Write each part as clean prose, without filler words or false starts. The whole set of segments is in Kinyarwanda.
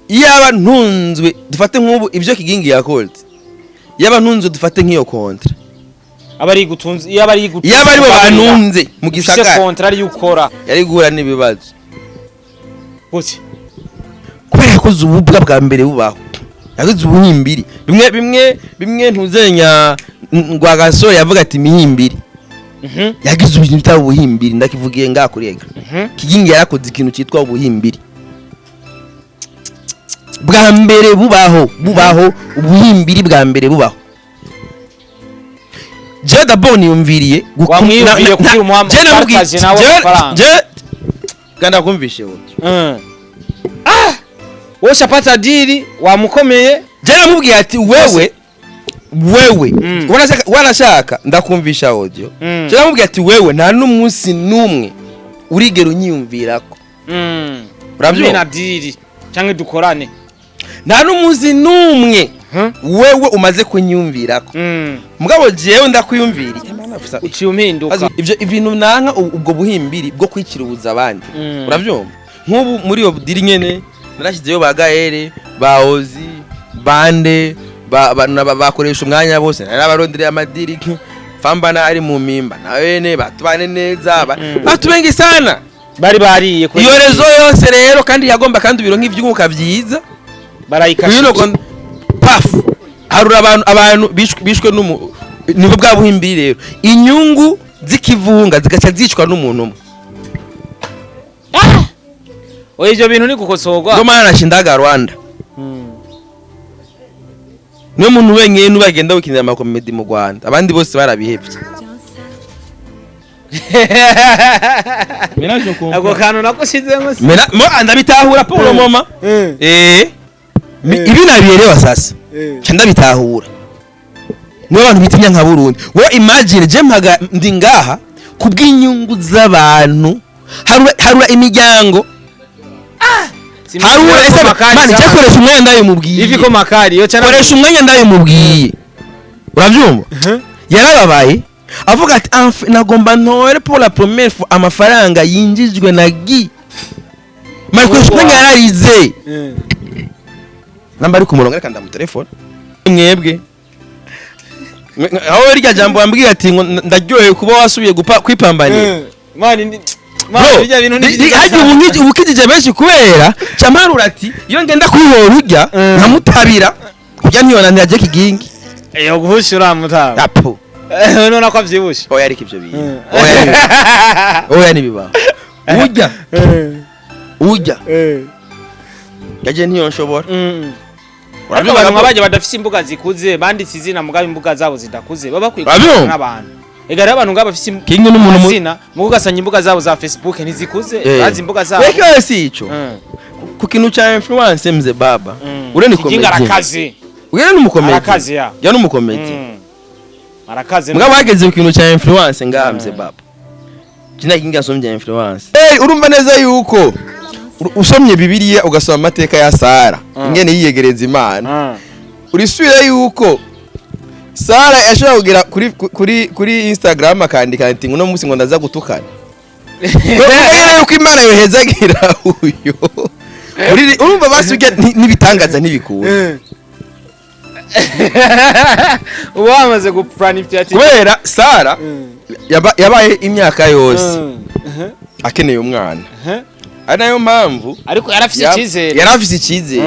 Iyaba ntunzwe dufate nk'ubu ivyo kigingi yakoze. Yaba ntunzwe dufate nk'iyo kontra. Abari gutunze yaba ari gutunze. Yaba ari bo banunze mu gisagara. Kontra ari ukora. Yari guhura n'ibibazo. Gute? Kubera ko ububwa bwa mbere bubaho. Yagize ubuhimbiri. Bimwe ntuzenya ngwagaso yavuga ati mihimbiri. Yagize ubintu bita ubuhimbiri ndakivugiye ngakurega. Kigingi yarakoze ikintu cyitwa ubuhimbiri. Bwa mbere bubaho ubuhimbiri bwa mbere bubaho. Je d'abord niyumviriye wamwiyumviriye kugira umuhambo akazi nawe amafaranga. Ganda kumvishe wowe. Wowe shapata diri wamukomeye. Je namubwiye ati wewe wanashaka ndakumvisha audio. Je namubwiye ati wewe nta n'umunsi numwe urigera unyiyumvirako. Urabyo na diri cyangwa dukorane. Nta n'umunsi numwe wewe umaze kunyumvirako. Mugabo jewe ndakwiyumviriye. Uciye umpinduka. Ivyo ibintu nanka ubwo buhimbiri bwo kwikirubuza abandi. Uravyumva? Nk'ubu muri yo diri nyene narashyizeyo bagahere baozi bande bakoresha umwanya bose n'abarondire amadiri fambana ari mu mimba na bene batubane neza batubengi sana bari bariye ko iyo rezo yose rero kandi yagomba kandi biro nk'ivyunguka vyiza barayikashije paf harura abantu bishwe nibo bwa buhimbiri rero inyungu zikivunga zigaca zicwa n'umuntu umwe. Oye ivyo bintu ni gukosorwa. Ndo mana nashindaga Rwanda. Niyo muntu wenyene nubagenda gukinira amakomedi mu Rwanda. Abandi bose barabihevye. Menaje ko. Ako kantu nakushizengo se. Mo andabitahura Paulo mama. Ibi nabiyerewa sasa. Cyanda bitahura. Mwe abantu bitinya nka Burundi. Wo imagine je mpaga ndi ngaha kubw'inyungu z'abantu. Harura imiryango. Harura ese mani cyakoresha umwanya ndayimubwiye. Ivi ko makari yo cyane. Koresha umwanya ndayimubwiye. Uravyumva? Yarababaye. Avuga ati nagomba ntore pour la première fois amafaranga yinjijwe na gi. Mari koresha umwanya yararize. Namba ari ku murongo reka ndamu telefone. Mwebwe. Aho rya jambo ambwiye ati ndaryoye kuba wasubiye kwipambanira. Mani haje ubukijije benshi kubera camarura ati iyo ngenda kwihora urya nkamutabira kujya ntiyona ntiyaje kigingi yo guhushura mutaba apo none ko avyibushe oya ariko ivyo bintu oya nibiba ujya yaje ntiyonshobora urabyo abantu abaje badafise imbuga zikuze banditse izina mugabe imbuga zabo zidakuze baba kwikora n'abantu egara abantu ngaba bafise kingi n'umuntu zina mugasanya imbuga zabo za Facebook ntizikuze bazi imbuga zabo weke si ico ku kintu cha influence mze baba ureni komedi arakaze ureni n'umukomedi arakaze ya n'umukomedi arakaze mugabo bageze ku kintu cha influence ngamze baba jina kingi asomye influence urumva neza yuko usomye Bibiliya ugasoma amateka ya Sara ingene yiyegereza Imana urisubira yuko Sara yashaka kugira kuri Instagram akandika ati ngo no musi ngo ndaza gutukana. Ubwo yuko Imana yohezagira uyo. Urumva basuke nibitangaza ntibikura. Uwamaze guplanifya ati kubera Sara yabaye imyaka yose akeneye umwana. Anayo mpamvu ariko yarafise icyizere.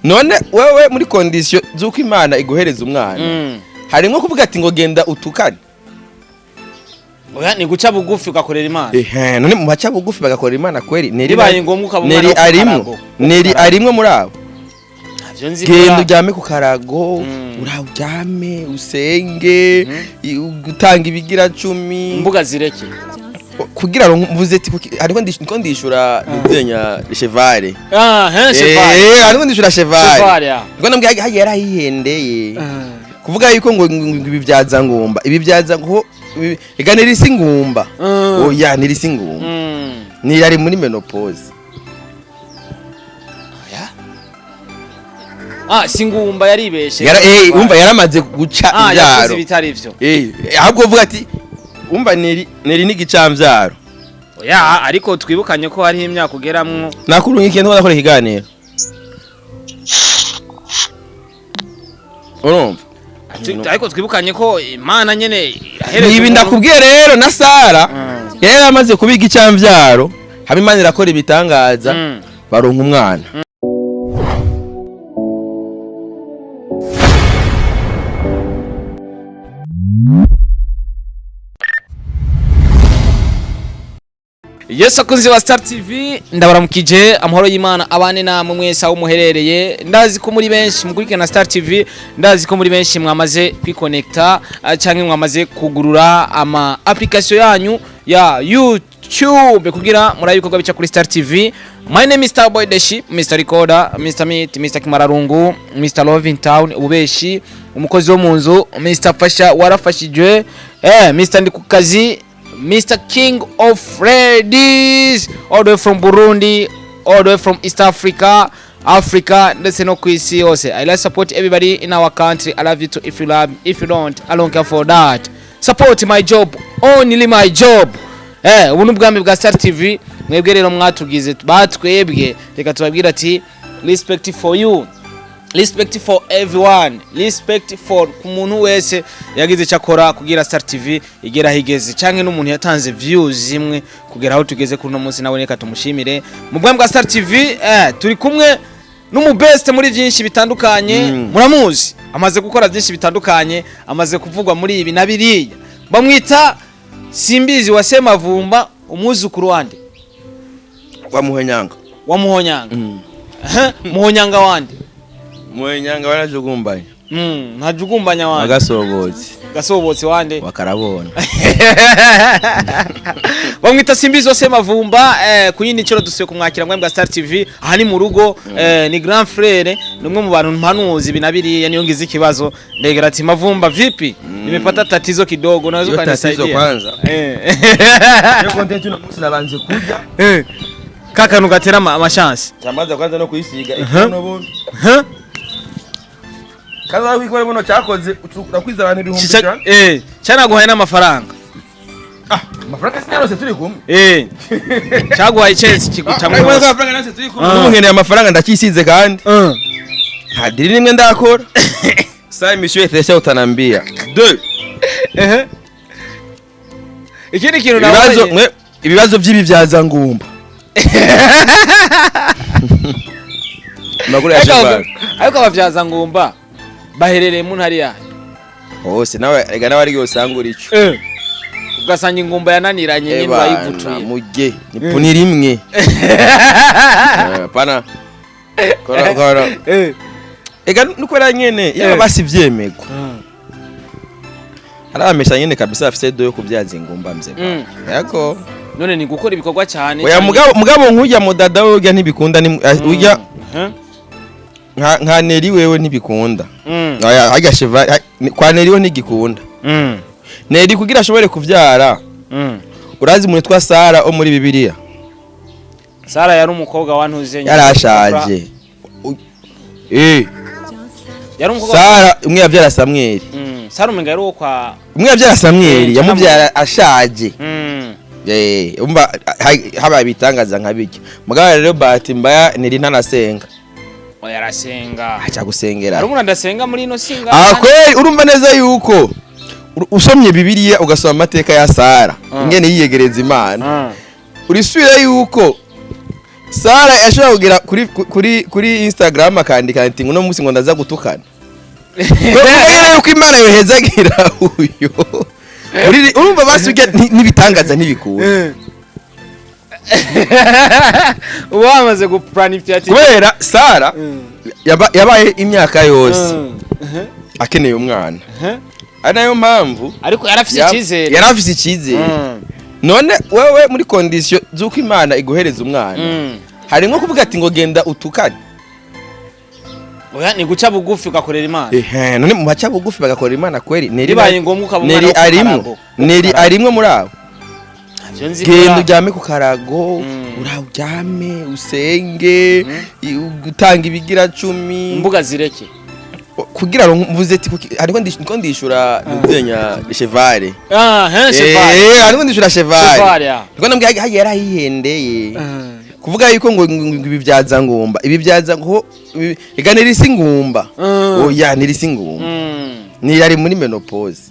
None wewe muri condition zuko Imana iguhereza umwana harimo kuvuga ati ngo genda utukane oya ni guca bugufi ugakorera Imana none mu baca bugufi bagakorera Imana kweri neri ngombwa ukabumwana neri arimwe muri abo genda ujyame ku karago urajyame usenge gutanga ibigira 10 imbuga zireke kugira ngo mvuze ati ariko ndishura nizenya chevale chevale ariko ndishura chevale ngo nambwiye hagiye yarahihendeye kuvuga yuko ngo ibi byaza ngomba ibi byaza ngo eganira isi ngumba oya niri isi ngumba ni yari muri menopause singumba yaribeshe umva yaramaze guca ibyaro bitari ivyo ahubwo uvuga ati umva neri n'igicamvyaro oya ariko twibukanye ko hari imyaka ugeramwo nakuru nk'ikintu bakora ikiganiro urumva ariko twibukanye ko Imana nyene nibi ndakubwiye rero na Sara yari amaze kubiga icyamvyaro haba Imana irakora ibitangaza baronka umwana. Yes, akunzi wa Star TV ndabaramukije amahoro y'Imana abane namwe mwese aho muherereye. Ndazi ko muri benshi mukurikira na Star TV, ndazi ko muri benshi mwamaze kwiconnecta canke mwamaze kugurura ama application yanyu ya YouTube kugira muri ibikorwa bica kuri Star TV. My name is Starboy Deshi, Mr. Recorder, Mr. Meet, Mr. Kimararungu, Mr. Love in Town, ububeshi, umukozi wo munzu, Mr. Fasha warafashijwe, Mr. Ndikukazi, Mr. King of Ladies, all the way from Burundi, all the way from East Africa, ndetse no kwisi yose. I like support everybody in our country. I love you too. If you love, if you don't, I don't care for that. Support my job, only my job. Ubuntu bwambe bwa Star TV, mwebwe rero mwatugize batwebwe, reka tubabwira ati respect for you. Respect for everyone, respect for kumuntu wese yagize cyakora kugira Star TV igera higeze canke n'umuntu yatanze views zimwe kugera aho tugeze kuri no munsi nawe reka tumushimire. Mu bwa Star TV turi kumwe n'umu best muri byinshi bitandukanye. Muramuzi amaze gukora byinshi bitandukanye, amaze kuvugwa muri ibi nabiriya. Bamwita Simbizi wa Semavumba, umuzukuru wande wa Muhonyanga. Muhonyanga wande Muhonyanga wanajugumbanya. Ntajugumbanya wande. Gasobotsi wande wakarabona. Bamwita Simbizi wa Semavumba kuyindi cyo dusuye kumwakira mwembwa Star TV aha ni mu rugo. Ni grand frère numwe mu bantu mpanuzi binabiriya niyo ngize ikibazo ndegera ati Mavumba vipi nimepata tatizo kidogo unaweza kunisaidia kwanza yo content una musi nabanze kuja kaka nugatera amashansi cyamaza kwanza no kuyisiga ikono bono kaza wikore bono cyakoze urakwiza abantu ibihumbi cyane cyana guhaye n'amafaranga amafaranga sinarose turi kumwe cyaguhaye chance kigutamwe amafaranga nase turi kumwe n'umweneye amafaranga ndakisize kandi hadiri nimwe ndakora sai monsieur etesha utanambia 2 ikindi kintu nawe ibibazo by'ibivyaza ngumba maguru ya shamba ariko abavyaza ngumba baherereye mu ntari ya hose nawe rega nawe ari yosangura ico ugasanga ingumba yananiranye nyine bayivutuye mujye nipuni rimwe pana kora ega nuko nyene yaba basivyemego aramesha nyene kabisa afise do yo kubyaza ingumba mze yako none ni gukora ibikorwa cyane oya mugabo nkujya mudada urya ntibikunda ni urya nka NELLY wewe ntibikunda oya hajya cheva kwa NELLY we ntigikunda NELLY kugira ashobore kuvyara urazi umuntu twa Sara o muri Bibiliya. Sara yari umukobwa wantuze yarashaje yari umukobwa Sara umwe yavyara Samuel. Sara umenga yari kwa umwe yavyara Samuel yamuvyara ashaje. Umba haba bitangaza nkabiki mugabo rero bahati mbaya NELLY ntanasenga yarasenga acha gusengera ari umuntu ndasenga muri ino singa kweli urumva neza yuko usomye Bibiliya ugasoma amateka ya Sara ingene yiyegereza Imana urisubira yuko Sara yashobora kugira kuri Instagram akandika ati ngo no musi ngo ndaza gutukana kubera yuko Imana yohezagira uyo urumva basubye nibitangaza ntibikura wamaze guplanifya kubera Sara yabaye imyaka yose akeneye umwana anayo mpamvu ariko yarafise icyizere none wewe muri condition zuko Imana iguhereza umwana hari nko kuvuga ati ngo genda utukane oya ni guca bugufi ugakorera Imana none mu baca bugufi bagakorera Imana kweli nibaye ngombwa ukabumana NELLY arimwe muri abo genda ujyame ku karago urajyame usenge gutanga ibigira 10 imbuga zireke kugira ngo mvuze ati ariko ndishura nzenya chevale chevale ariko ndishura chevale niko nambwiye yarayihendeye kuvuga yuko ngo ibibyaza ngumba ibibyaza ngo iganira isi ngumba oya nirisi ngumba ni yari muri menopause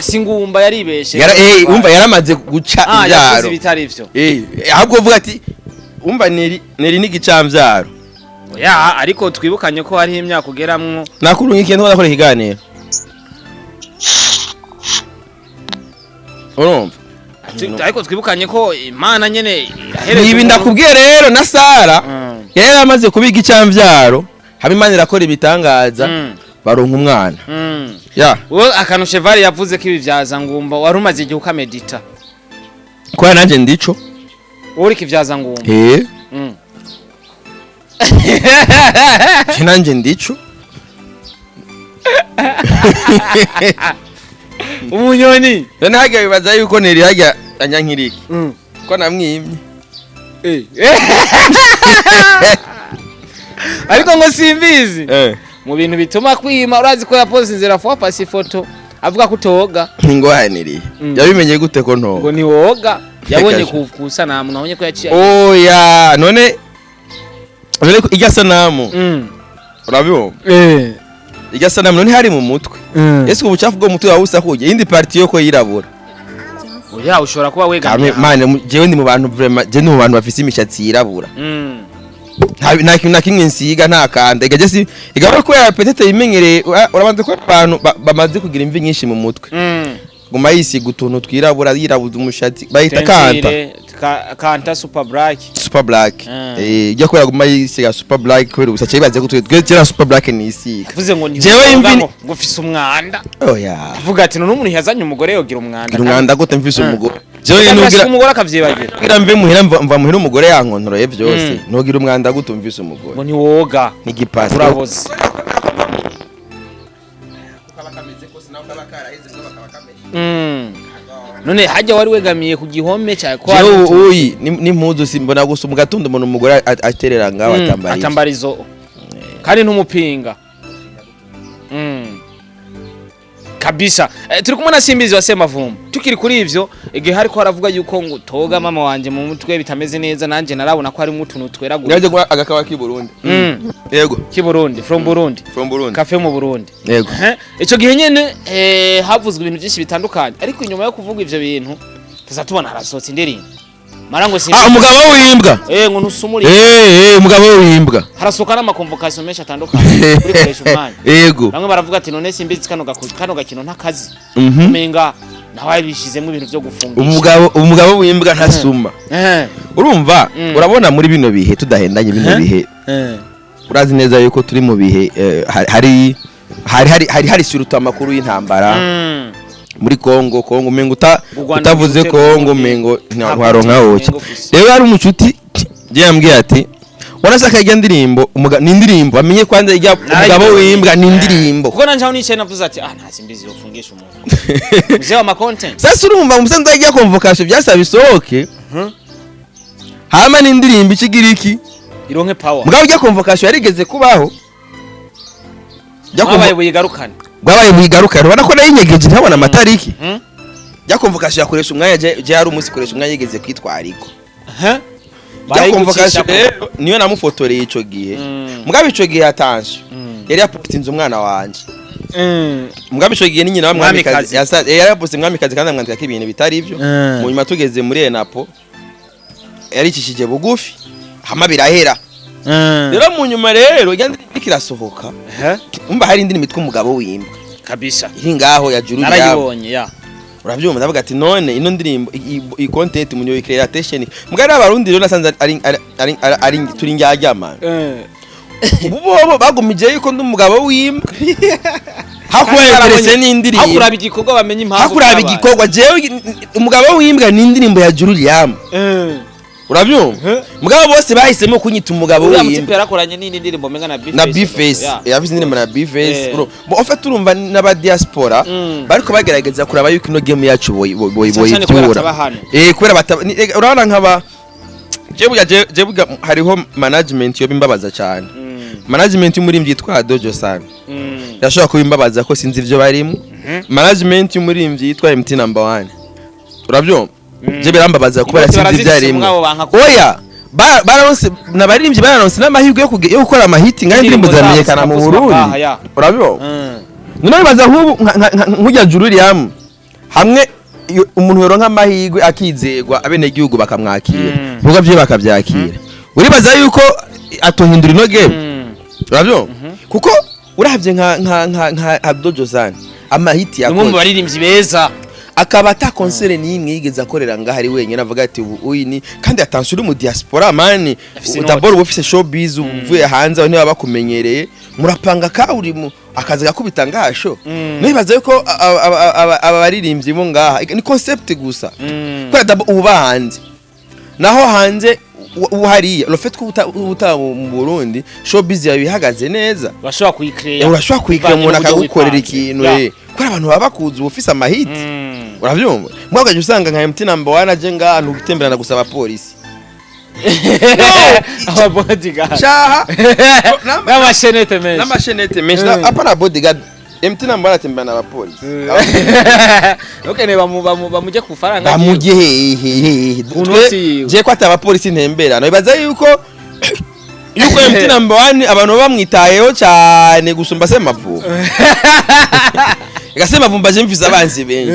singumba yaribeshe umva yaramaze guca ibyaro bitari ivyo ahubwo uvuga ati umva neri n'igicambyaro oya ariko twibukanye ko hari imyaka ugeramwo nakurungikiye ntwa nakora ikiganiro urumva ariko twibukanye ko Imana nyene ibi ndakubwiye rero na Sara yari amaze kubiga icambyaro haba Imana irakora ibitangaza baronka umwana ya wo akantu Cheval yavuze ko ibivyaza ngumba warumaze igihe ukamedita kwa nanje ndico uri kivyaza ngumba nanje ndico umunyoni none hajya bibaza yuko neri hajya anyankiriki ko namwimye ariko ngo simbizi mu bintu bituma kwima urazi ko yapoze inzira fwa pasi foto avuga ko utoga ngwaniriye yabimenye gute ko nto ngo ni woga yabonye kukusa namwe nabonye ko yaciye oya none ko ijya sanamu urabibona ijya sanamu none hari mu mutwe ese ubucafu bwo mutwe wawusa kujya indi party yo ko yirabura oya ushobora kuba wegamye mane jewe ndi mu bantu vraiment je ndi mu bantu bafise imishatsi yirabura nta kimwe nsiga nta kanda igajye igaba ko ya petete yimenyereye urabanze ko abantu bamaze kugira imvi nyinshi mu mutwe guma yisiga utuntu twirabura yirabuza umushatsi bayita kanta super black ijya ko yaguma yisiga super black kubera gusa cyibaze ko twegera super black ni isiga vuze ngo jewe imvi ngo ufise umwanda oya vuga ati none umuntu yazanye umugore yogira umwanda gute mfise umugore jewe nugira umugore akavyibagira kugira mve muhira mva muhira umugore yankontoroye byose nugira umwanda gute mfise umugore ngo ni woga ni gipasi uraboze none hajya wari wegamiye ku gihome cya kwa uyi n'impuzu simbona gusa mu gatondo umuntu umugore aterera ngaho atambarizo kandi ntumupinga kabisa turi kumwe na Simbizi wasema vumba tukiri kuri ivyo igihe hariko haravuga yuko ngo toga mama wanje mu mutwe bitameze neza nanje narabona ko ari mutuntu tweragura yaje agakawa ki Burundi yego ki Burundi from Burundi cafe mu Burundi yego ico gihe nyene havuzwe ibintu byinshi bitandukanye ariko inyuma yo kuvuga ivyo bintu tuzatubona harasotse indirimbo marango Simbizi umugabo w'imbwa ngo ntusumuri umugabo w'imbwa harasoka n'amakonvocation menshi atandukanye kuri koresha umwanya yego bamwe baravuga ati none Simbizi kano gakino ntakazi umenga nawe bishizemo ibintu byo gufungisha umugabo w'imbwa ntasuma urumva urabona muri bino bihe tudahendanye bino bihe urazi neza yuko turi mu bihe hari suruta amakuru y'intambara muri Kongo mengo utavuze Kongo mengo ntwaronka woke rero ari umucuti je yambwiye ati wanasaka ijya ndirimbo ni indirimbo amenye kwanza ijya umugabo w'imbwa ni indirimbo kuko nanje aho nicaye navuze ati nta Simbizi yofungisha umuntu muzee wa content sasa urumva umusanzu ajya convocation byasaba bisohoke hama ni indirimbo ikigiriki ironke power mugabo ijya convocation yarigeze kubaho Gwabaye buyigarukana ubona ko nayo inyegeje ntabona amatariki jya convocation yakoresha umwanya je hari umunsi koresha umwanya yigeze kwitwariko jya convocation niyo namufotoreye ico gihe mugabo ico gihe atanje yari yapostinze umwana wanje mugabo ico gihe ni nyina wa mwamikazi yari yapostinze mwamikazi kandi amwandika ko ibintu bitari ivyo mu nyuma tugeze muri Enapo yari cishije bugufi hama birahera rero mu nyuma rero igenda ikirasohoka umba hari indi mitwe umugabo w'imbwa kabisa iri ngaho ya juru narayibonye ya uravyumva ndavuga ati none ino ndirimbo i content munyo creation mugari abarundi rero nasanze ari turi njyajyamana ubu bagumije yuko ndumugabo w'imbwa hakuberese n'indirimbo hakuraba igikorwa bamenye impamvu hakuraba igikorwa jewe umugabo w'imbwa ni indirimbo ya juru yam urabyumva mugabo bose bahisemo kunyita umugabo w'imbwa uriya mutipe yarakoranye n'indi ndirimbo menga na B-Face yavuze indirimbo na B-Face bo ofete urumva n'aba diaspora bariko bagerageza kuraba yuko ino game yacu boyitura kubera urabona nkaba jebuga hariho management yo bimbabaza cyane management muri mbyitwa Dojo sana yashobora kubimbabaza ko sinzi ivyo barimo management muri mbyitwa MT number 1 urabyumva je birambabaza kuba yasinzi byarimwe oya baronse nabaririmbyi baronse n'amahirwe yo gukora amahiti nka indirimbo zamenyekana mu Burundi urabibona none bibaza nk'ujya Jururiam hamwe umuntu yoronka amahirwe akizegwa abene gihugu bakamwakira vuga byo bakabyakira uribaza yuko atohindura ino game urabyo kuko uravye nka Abdojozan amahiti yakoze mu baririmbyi beza akaba ata concert n'imwe yigeze akorera ngaho ari wenyine avuga ati uyu ni kandi attention uri mu diaspora mani utabora ufise showbiz uvuye hanze aho niba bakumenyereye murapanga ka uri mu akazi gakubita ngasho nibaza yuko abaririmbyi bo ngaha ni concept gusa ko uba hanze naho hanze uhariye le fait ko uta mu Burundi showbiz yabihagaze neza urashobora kuyicreate umuntu akagukorera ikintu ko abantu baba bakuzi ufise amahiti uravyumva mwagaje usanga nka MT number 1 aje ngahantu gutemberana gusaba polisi aba bodyguard chaha n'amashenete menshi apana bodyguard MT number 1 atemberana aba polisi okay ne bamuje ku faranga bamuje je ko ataba polisi ntembera no bibaza yuko MT number 1 abantu bamwitayeho cyane gusumba se mavuba Gasema vumbaje mfisa abanzi benshi.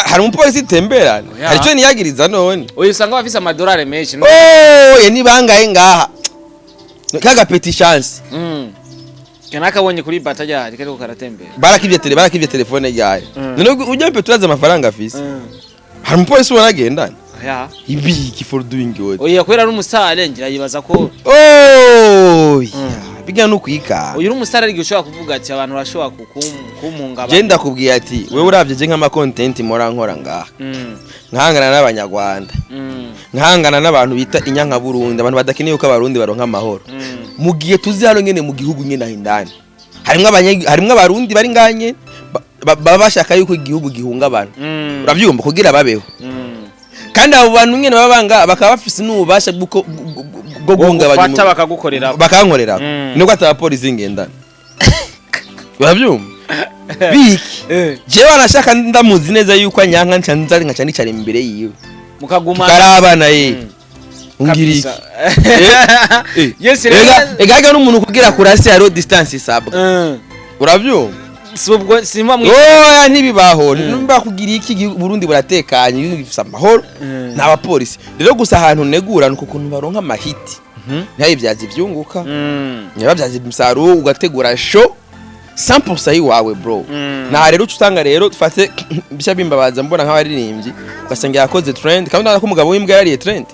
Hari umupolisi temberana. Hari cyo niyagiriza none. Oyo usanga bafisa amadolari menshi. Ye ni bangaye ngaha. Kaga petit chance. Kanaka bonye kuri batajya rikari kukaratembera. Barakivye telefone yawe. None ujya mpe turaza amafaranga afise. Hari umupolisi waragendana. Ya. Ibi for doing good. Oya kwera ari umusare ngira yibaza ko. Biga no kwika. Uyu umusare ari gushobora kuvuga ati abantu bashobora kumunga Je ndakubwiye ati wewe uravye je nk'ama content mora nkora ngaha. Nkangana n'abanyarwanda. Nkangana n'abantu bita inyanka Burundi abantu badakeneye uko abarundi baronka amahoro. Mu gihe tuzi hano ngene mu gihugu nyene ahindani. Harimwe abarundi bari nganye baba bashaka yuko igihugu gihunga abantu. Uravyumva kugira babeho. Kandi abo bantu nyene babanga bakaba bafise n'ububasha bwo guhungabanya bafata bakagukorera bakankorera niko atapolisi ngendana uravyumva biki jewe anashaka ndamuzi neza yuko anyanka ncanza nkaca nicara imbere yiwe mukaguma karabana ungiriki yes egaga n'umuntu kugira kurasi haro distance isabwa uravyumva subwo simba mwi oya ntibibaho nimba kugira iki Burundi buratekanye ibintu bifisa amahoro n'abapolisi rero gusa ahantu negura nuko kuntu baronka amahiti ntaye byazi byunguka nyababyazi bimusaro ugategura show 100% yiwawe bro na rero utanga rero tufate bisha bimbabaza mbona nk'abaririmbyi ugasanga yakoze trend kandi ndako umugabo w'imbwa yariye trend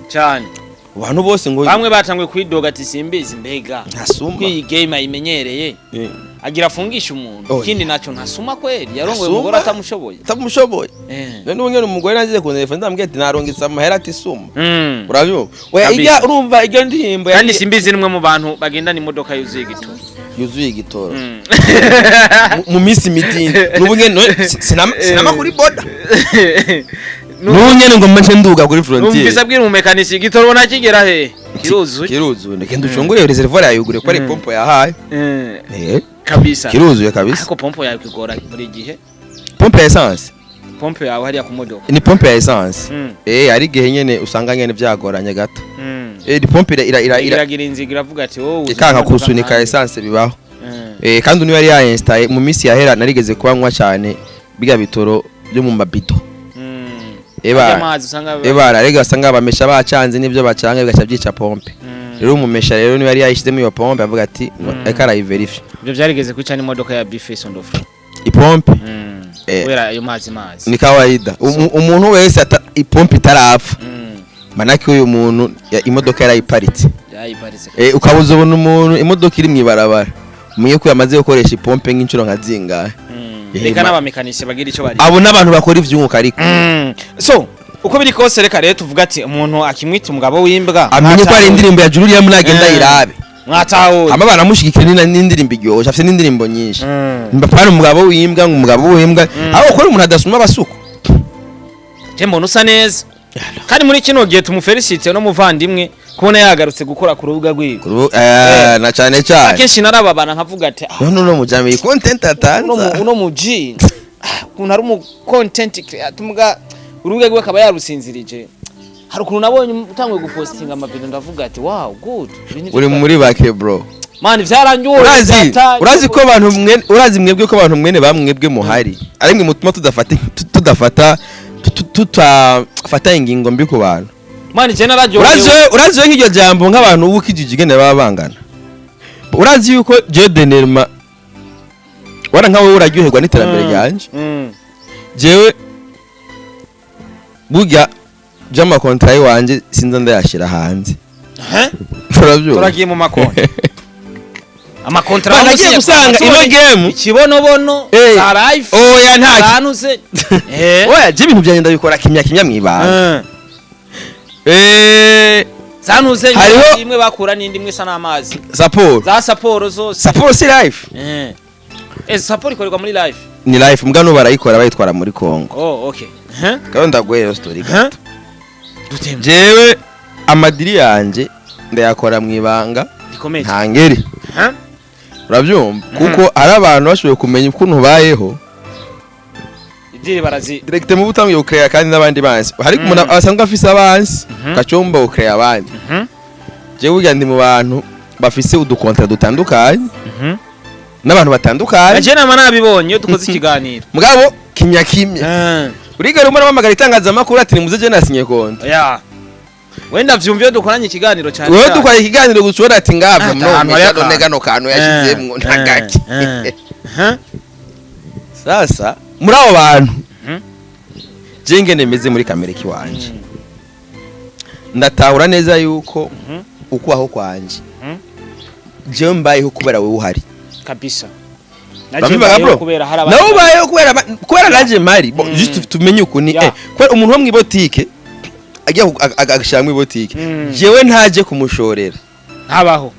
cyane abantu bose ngo bamwe batangwe kwidoga ati simbizi mbega ntasumba iyi game ayimenyereye agira afungisha umuntu ikindi naco ntasuma kweli yarongoye umugore atamushoboye none ubonye umugore nagiye ku telefone ndambwiye ati narongitse amahera ati suma urabyumva oya ijya urumva ijya ndihimbo kandi simbizi nimwe mu bantu bagendana imodoka yuzuye igitoro mu minsi mitini n'ubunye sinama kuri boda n'ubunye ngo manje nduga kuri frontier numvise abwira umumekanisi igitoro bona kigera he kiruzuye ndagenda ucungure reservoir yayugure ko ari pompo yahaye kabisa kiruzuye kabisa ariko pompo yawe kigora buri gihe pompo ya essence pompo yawe hariya ku modoka ni pompo ya essence ari gihe nyene usanga nyene byagoranye gato ni pompo iragira inziga iravuga ati wowe ikanka kusunika essence bibaho kandi niwe yari yainstalle mu misi yahera narigeze kubanywa cyane biga bitoro byo mu mabito eba rega usanga bamesha bacanze nibyo bacanga bigacha byica pompe rero umumesha rero niwe yari yayishizemo iyo pompe avuga ati reka arayiverify ibyo byarigeze kwicana imodoka ya Bface on the ipompe wera ayo mazi ni kawaida umuntu wese ipompe itarapfa manaki uyu muntu imodoka yarayiparitse ukabuza ubona umuntu imodoka iri mwibarabara muye ko yamaze gukoresha ipompe nk'incuro nka zingahe reka n'abamekanishe bagira ico bari abo n'abantu bakora ivyunguka ariko so uko biri kose reka rero tuvuga ati umuntu akimwita umugabo w'imbwa amenye ko ari indirimbo ya Jururiam nagenda irabe mwataho amabana mushigikira n'indirimbo iryoshye afite n'indirimbo nyinshi mbapana umugabo w'imbwa umugabo w'imbwa aho ukora umuntu adasuma abasuko tembo nusa neza kandi muri kino gihe tumufelicite no muvandimwe kubona yagarutse gukora ku rubuga rw'igo na cyane cyane akenshi narababana nkavuga ati no mujame content atanza uno muji kuntu ari mu content creator muga urubuga rwe akaba yarusinzirije hari ukuntu nabonye utangwe gupostinga amavideo ndavuga ati wow good uri muri bake bro man vyarangiye urazi ko abantu mwe urazi mwebwe ko abantu mwene bamwebwe muhari ari mwe mutuma tutafata ingingo mbi ku bantu man je narajo urazi nk'iryo jambo nk'abantu ubu kijijigene baba bangana urazi yuko je denelma wara nkawe uraryoherwa n'iterambere ryanje jewe burya jama contract wanje sinza ndayashira hanze turagiye mu makonti amakontra nagiye gusanga ino game ikibonobono za live oya ntanuze oya je ibintu byagenda bikora kimya mwibanga zanuze imwe bakura n'indi imwe sana amazi support za support zose support si live support ikorerwa muri live ni live mugano barayikora bayitwara muri Kongo okay kandi ndagweye story gato jewe amadiri yanje ndayakora mwibanga ntangere urabyumva kuko ari abantu bashoboye kumenya ukuntu bayeho idiri barazi direct mu butamwe ukreya kandi nabandi bansi hari umuntu asanzwe afise abansi kacomba ukreya abandi je burya ndi mu bantu bafise udukontra dutandukanye n'abantu batandukanye je nama nabibonye iyo dukoze ikiganiro mugabo kimya urigara umara bamagara itangazamakuru ati nimuze je nasinye kontra wenda vyumviye dukoranye ikiganiro cyane wewe dukora ikiganiro gushora ati ngavye no negano kanu yashizemwe ntagaki sasa muri abo bantu jenge nemeze muri kamereki wanje ndatahura neza yuko ukubaho kwanje je mbayeho kubera wewe uhari kabisa naje kubera haraba nawe ubayeho kubera naje mari just tumenye ukuni kubera umuntu wo mwibotike agiye agashamwe botike jewe ntaje kumushorera ntabaho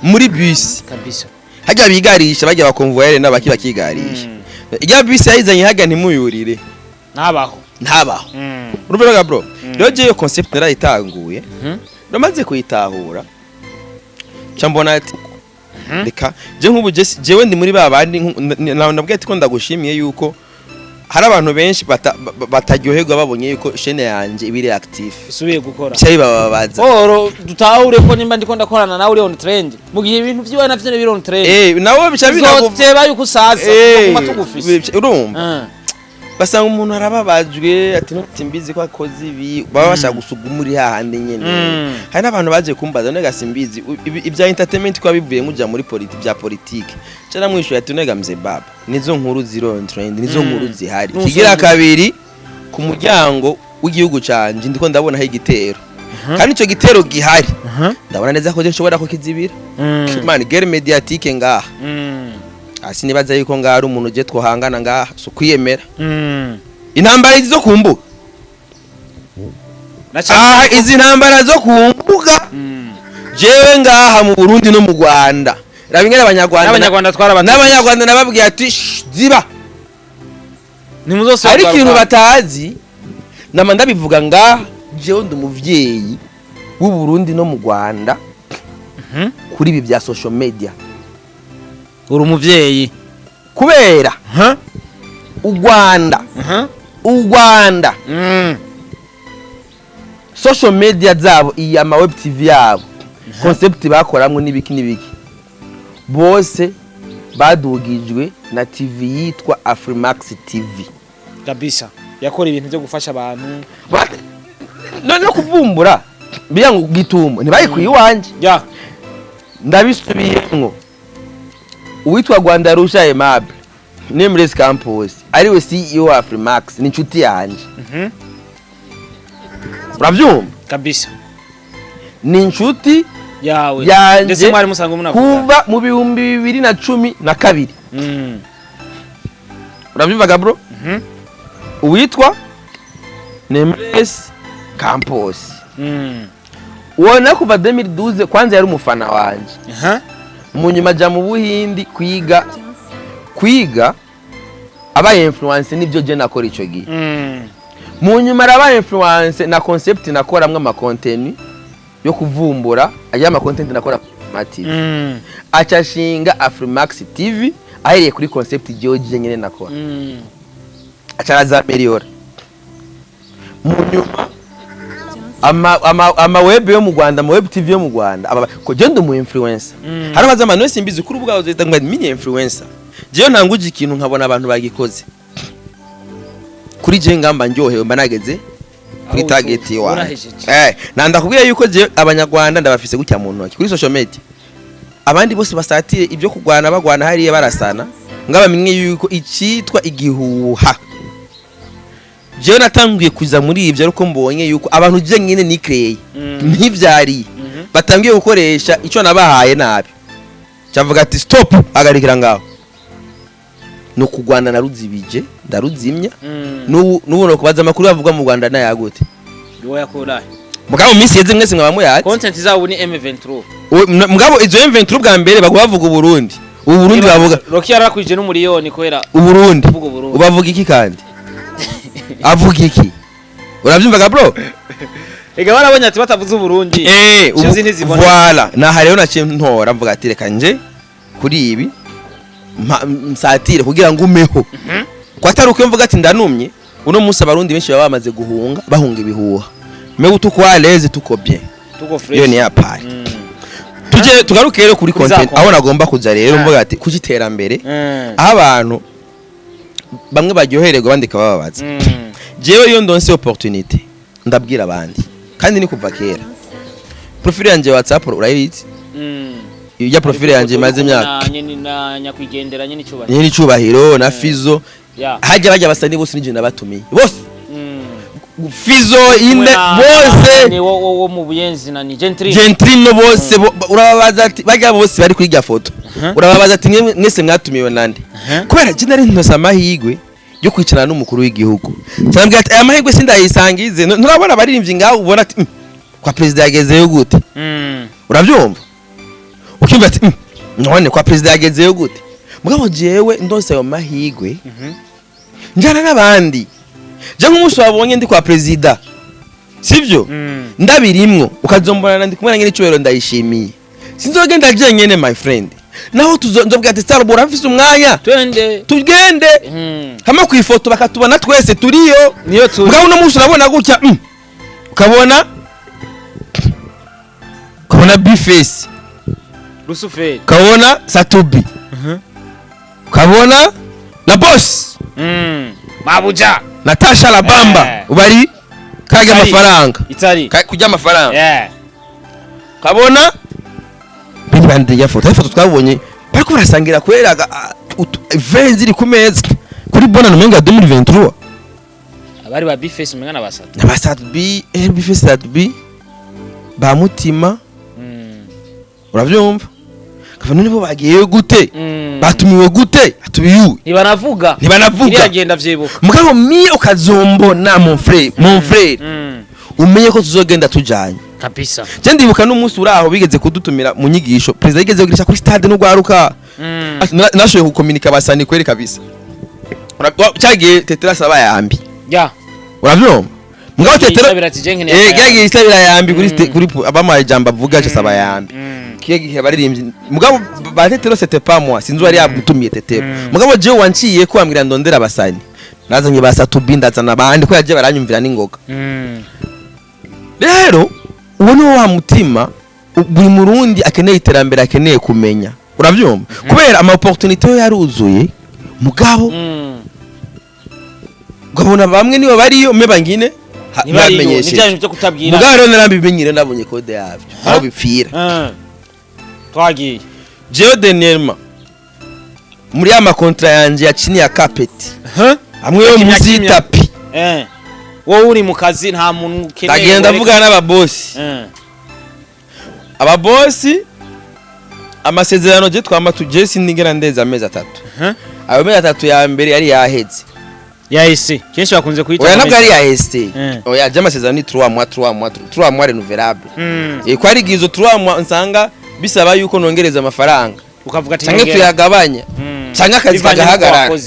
muri bus kabisa hajya bigarisha bajya bakonvoyere n'abaki bakigarisha ijya bus yayizanye haga ntimuyurire ntabaho urubero bro rero je concept narayitanguye namaze kuyitahura cyambona ati reka je nk'ubu jewe ndi muri babandi nabwiye ati ko ndagushimiye yuko hari abantu benshi bataryoherwa babonye yuko chaîne yanje ibiri active isubiye gukora cyayi bababaza dutahure ko nimba ndiko ndakorana nawe uri on trend mu gihe ibintu byiwe navyo biri on trend nawe bica bizoteba yuko usaza kuma tugufise urumva basanga umuntu arababajwe ati no simbizi ko akoze ibi baba bashaka gusuga muri hahandi nyene hari n'abantu baje kumbaza nega simbizi ibya entertainment kwa bivuye muja muri bya politique cyara mwishuye ati nega mze baba nizo nkuru zero on trend nizo nkuru zihari kigira kabiri ku muryango w'igihugu canje ndiko ndabona igitero kandi ico gitero gihari ndabona neza ko je nshobora ko kizibira man guerre mediatique ngaha asi nibaza yuko ngari umuntu je twohangana ngaha so kwiyemera intambara izo kumbuga izi ntambara zo kumbuga jewe ngaha mu Burundi no mu Rwanda rabingere n'abanyarwanda nababwiye ati ziba nimuzose ari kintu batazi namanda bivuga ngaha jewe ndi umuvyeyi w'u Burundi no mu Rwanda kuri ibi bya social media uri umuvyeyi kubera u Rwanda social media zabo iya ma web tv yabo concept bakoramwe n'ibiki bose badugijwe na tv yitwa Afrimax TV kabisa yakora ibintu byo gufasha abantu none kuvumbura biyango gitumo ntibayikuye iwanje ndabisubiyemo uwitwa Rwanda Rusha Aimable Nameless Campus ariwe CEO wa Afrimax ni inshuti yanje uravyumva kabisa ni inshuti yawe ndetse mwari musango munavuga kuva mu 2012 uravyumva bro uwitwa Nameless Campus uona kuva 2012 kwanza yari umufana wanje munyuma ja mu Buhindi kwiga aba influence nibyo je nakora ico gihe munyuma araba influence na concept nakoramwe ama content yo kuvumbura aya ama content nakora mati acashinga Afrimax TV ahiriye kuri concept George nyene nakora acaraza meliora mu nyuma ama web yo mu Rwanda, ama web TV yo mu Rwanda ko genda mu influencer. Hari abazamano wese imbizi kuri ubwaho zita ngo mini influencer. Jewe ntanguje ikintu nkabona abantu bagikoze. Kuri je ngamba ndyohewe mba nageze kuri target yawe. Nanda kubwira yuko je abanyarwanda ndabafise gutya mu ntoki kuri social media. Abandi bose basatire ibyo kugwana bagwana hariye barasana ngabamenye yuko icitwa igihuha. Jewe natangiye kuza muri ivyo ariko mbonye yuko abantu je nyine ni créé ntivyari batangiye gukoresha ico nabahaye nabi. Cyavuga ati stop agarikira ngaho. No kugwana naruzibije ndaruzimya n'ubona kubaza makuru bavugwa mu Rwanda na yagute. Yo yakora. Mugabo minsi yeze mwese nkaba muyazi. Content zabo ni M23. Mugabo izo M23 bwa mbere bavuga Uburundi. Uburundi bavuga. Roki yarakwije n'umuriyoni kwera. Uburundi. Ubavuga iki kandi? Avuga iki? Uravyumvaga bro? Ega barabonye ati batavuze Uburundi. Voilà. Na hariyo naciye ntora mvuga ati reka nje kuri ibi msatire kugira ngo umeho. Kwa taruko mvuga ati ndanumye uno munsi abarundi benshi baba bamaze guhunga bahunga ibihuha. Mewe tukwa leze tuko bien. Tuko fresh. Yo ni yapari. Tuje tugaruke rero kuri content aho nagomba kuza rero mvuga ati kugiterambere aho abantu bamwe baryohererwa bandika bababaza. Jewe yo ndonse opportunity ndabwira abandi kandi ni kuva kera. Profile yanje WhatsApp urayizi? Ya profile yanje maze imyaka nyine na nyakwigendera nyine cyubahiro. Nyine cyubahiro na Fizo. Hajya bajya basani bose n'ije nabatumiye. Bose. Fizo inde bose ni wo mu buyenzi na ni Gentrino bose urababaza ati bajya bose bari kuri rya foto. Urababaza ati mwese mwatumiwe nande. Kubera je nari ntosa amahigwe yo kwicarana n'umukuru w'igihugu. Cyambwira ati aya mahigwe sindayisangize. Nturabona baririmbye ngaho ubona ati kwa president yagezeyo gute? Uravyumva? Ukimva ati none kwa president yagezeyo gute? Mugabo jewe ndonse ayo mahigwe. Njana n'abandi. Je nk'umunsi wabonye ndi kwa president. Sivyo? Ndabirimwo ukazombona ndi kumwe na nyine cyubero ndayishimiye. Sinzogenda je nyene my friend. Naho tuzonzobwa ati Starboard afise umwanya. Twende. Tugende. Hama ku ifoto bakatubona twese turiyo. Niyo turi. Mugabo no munsi urabona gutya. Ukabona Bface. Rusuferi. Ukabona Satubi. Ukabona na boss. Mabuja. Natasha Labamba. Ubari kajya amafaranga. Itari. Kujya amafaranga. Ukabona bindi ya foto twabonye bariko barasangira kweraga events iri ku meza kuri bona numenga 2023 abari ba Bface menga na basatu Bface Satubi ba mutima uravyumva kavano nibo bagiye gute batumiwe gute atubiyu ntibanavuga iragenda vyibuka mugabo mi ukazombona mon frère umenye ko tuzogenda tujanye kabisa je ndibuka n'umunsi uraho bigeze kudutumira mu nyigisho president yigeze kugirisha kuri stade no gwaruka nashoye gukomunika basani kweri kabisa cyagiye tetera saba yambi uravyumva mugabo tetera yagiye isabira yambi kuri abamaye jamba avuga cyo saba yambi kigihe baririmbye mugabo ba tetero c'était pas moi sinzo ari yabutumiye tetero mugabo je wanciye ko ambwira ndondera abasani nazanye basatubi ndazana abandi ko yaje baranyumvira n'ingoga rero ubone wa mutima buri murundi akeneye iterambere akeneye kumenya uravyumva kubera ama opportunité yaruzuye mugabo gabona bamwe nibo bariyo mebangine ntibamenyeshe byo kutabwira mugabo rero narambimenyire nabonye code yavyo aho bipfira twagiye Jewe Denelma muri ama kontra yanje yakini ya carpet amwe yo muzi tapi wowe uri mu kazi nta muntu ukeneye ndagenda ndavuga n'ababosi ababosi amasezerano je twama tuje sindingera ndeza amezi 3 ayo mezi 3 ya mbere yari yaheze yahise kenshi bakunze kuyita oya nabwo ari yaheze oya je amasezerano ni 3 mois renouvelable ko ari gizo 3 mois nsanga bisaba yuko nongereza amafaranga ukavuga ati cyangwa tuyagabanya cyangwa akazi kagahagarara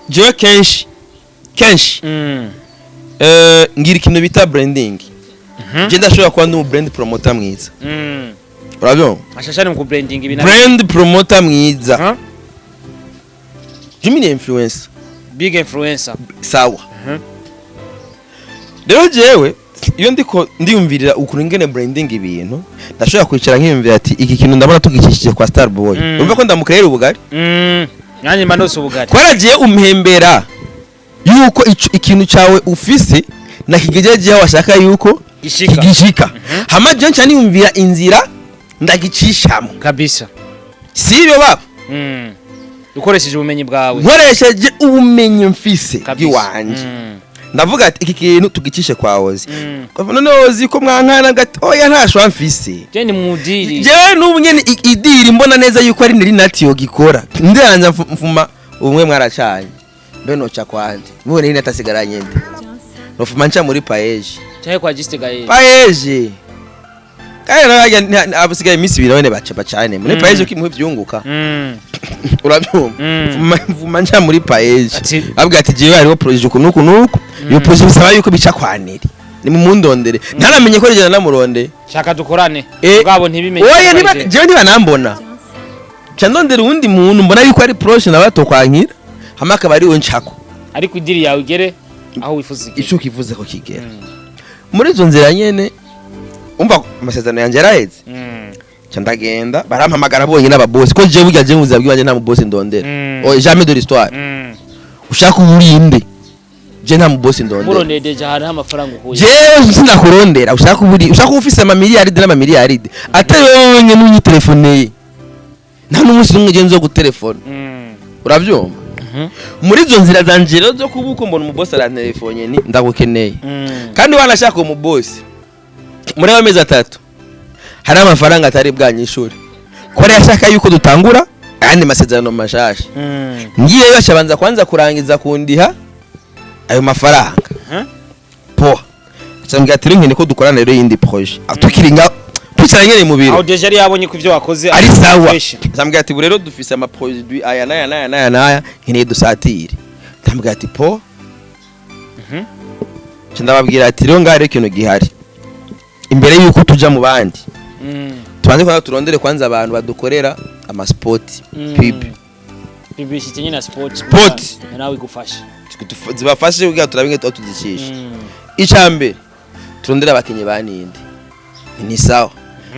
jewe kenshi ngira ikintu bita branding je ndashobora kuba ndi brand promoter mwiza urabyo ashashari mu branding ibintu brand promoter mwiza jimini influencer big influencer sawa rero jewe iyo ndiyumvirira ukuntu ingene branding ibintu ndashobora kwicara nkiyumvira ati iki kintu ndabona tugikishije kwa Starboy umva ko ndamukerera ubugari nyanye manose ubugari kwaragiye umhembera yuko ikintu cyawe ufise na kigejeje washaka yuko kigishika hama je nca niyumvira inzira ndagicishamo kabisa sibyo baba ukoresheje ubumenyi bwawe nkoresheje ubumenyi mfise bw'iwanje ndavuga ati iki kintu tugicishe kwa Ozi none Ozi ko mwankana gati oya ntashwa mfise je ni mudiri je n'ubu nyene idiri mbona neza yuko ari NELLY yo gikora ndanza mfuma ubumwe mwaracanye mbe noca kwanje mubone ni atasigara nyende nofuma nca muri paeje cyaye kwa Juste gaye paeje kaya abasigaye imisi birone baca cyane muri paeje kimuhe byunguka urabyumva mvuma nca muri paeje abwa ati jewe hariho project uku nuku iyo project bisaba yuko bica kwa NELLY ni mu mundondere ntaramenye ko rigena namuronde shaka dukorane bwabo ntibimenye oye jewe ntibanambona cyandondera undi muntu mbona yuko ari projet nabato kwankira hamaka bari woncako ariko idiri yawe igere aho wifuza ico kivuze ko kigera muri zo nzira nyene umva amasezerano yanje yaraheze ndagenda barampamagara bonye n'ababosi ko je burya je muzabwibanje nta mubosi ndondera jamais de l'histoire ushaka uburinde je nta mubosi ndondera muronedeje hari amafaranga ukuye je sinakurondera ushaka ufise ama miliyaride n'ama miliyaride atayonye n'unyi telefoneye nta n'umunsi n'umwe je nzo gutelefona uravyumva muri zo nzira zanje rero zo kubuko mbona umubosi arantelefone ni ndagukeneye kandi wanashaka umubosi muri amezi 3 hari amafaranga atari bwanyishuri ko yashaka yuko dutangura kandi masezerano mashasha ngiye yashabanza kwanza kurangiza kundiha ayo mafaranga po cyangwa ati nkene ko dukorana rero yindi projet atukiringa pucyanye mu biro aho deje ari yabonye ko ivyo wakoze ari sawa cyangwa ati rero dufise ama produit aya naya nkene dusatire cyangwa ati po ndababwira ati rero ngare ikintu gihari imbere yuko tuja mu bandi tubanze kwa turondere kwanza abantu badukorera ama sport publicity nyina sport nawe igufasha zibafashe kugira turabinge tuzishisha icambe turondera abakenye baninde ni sawa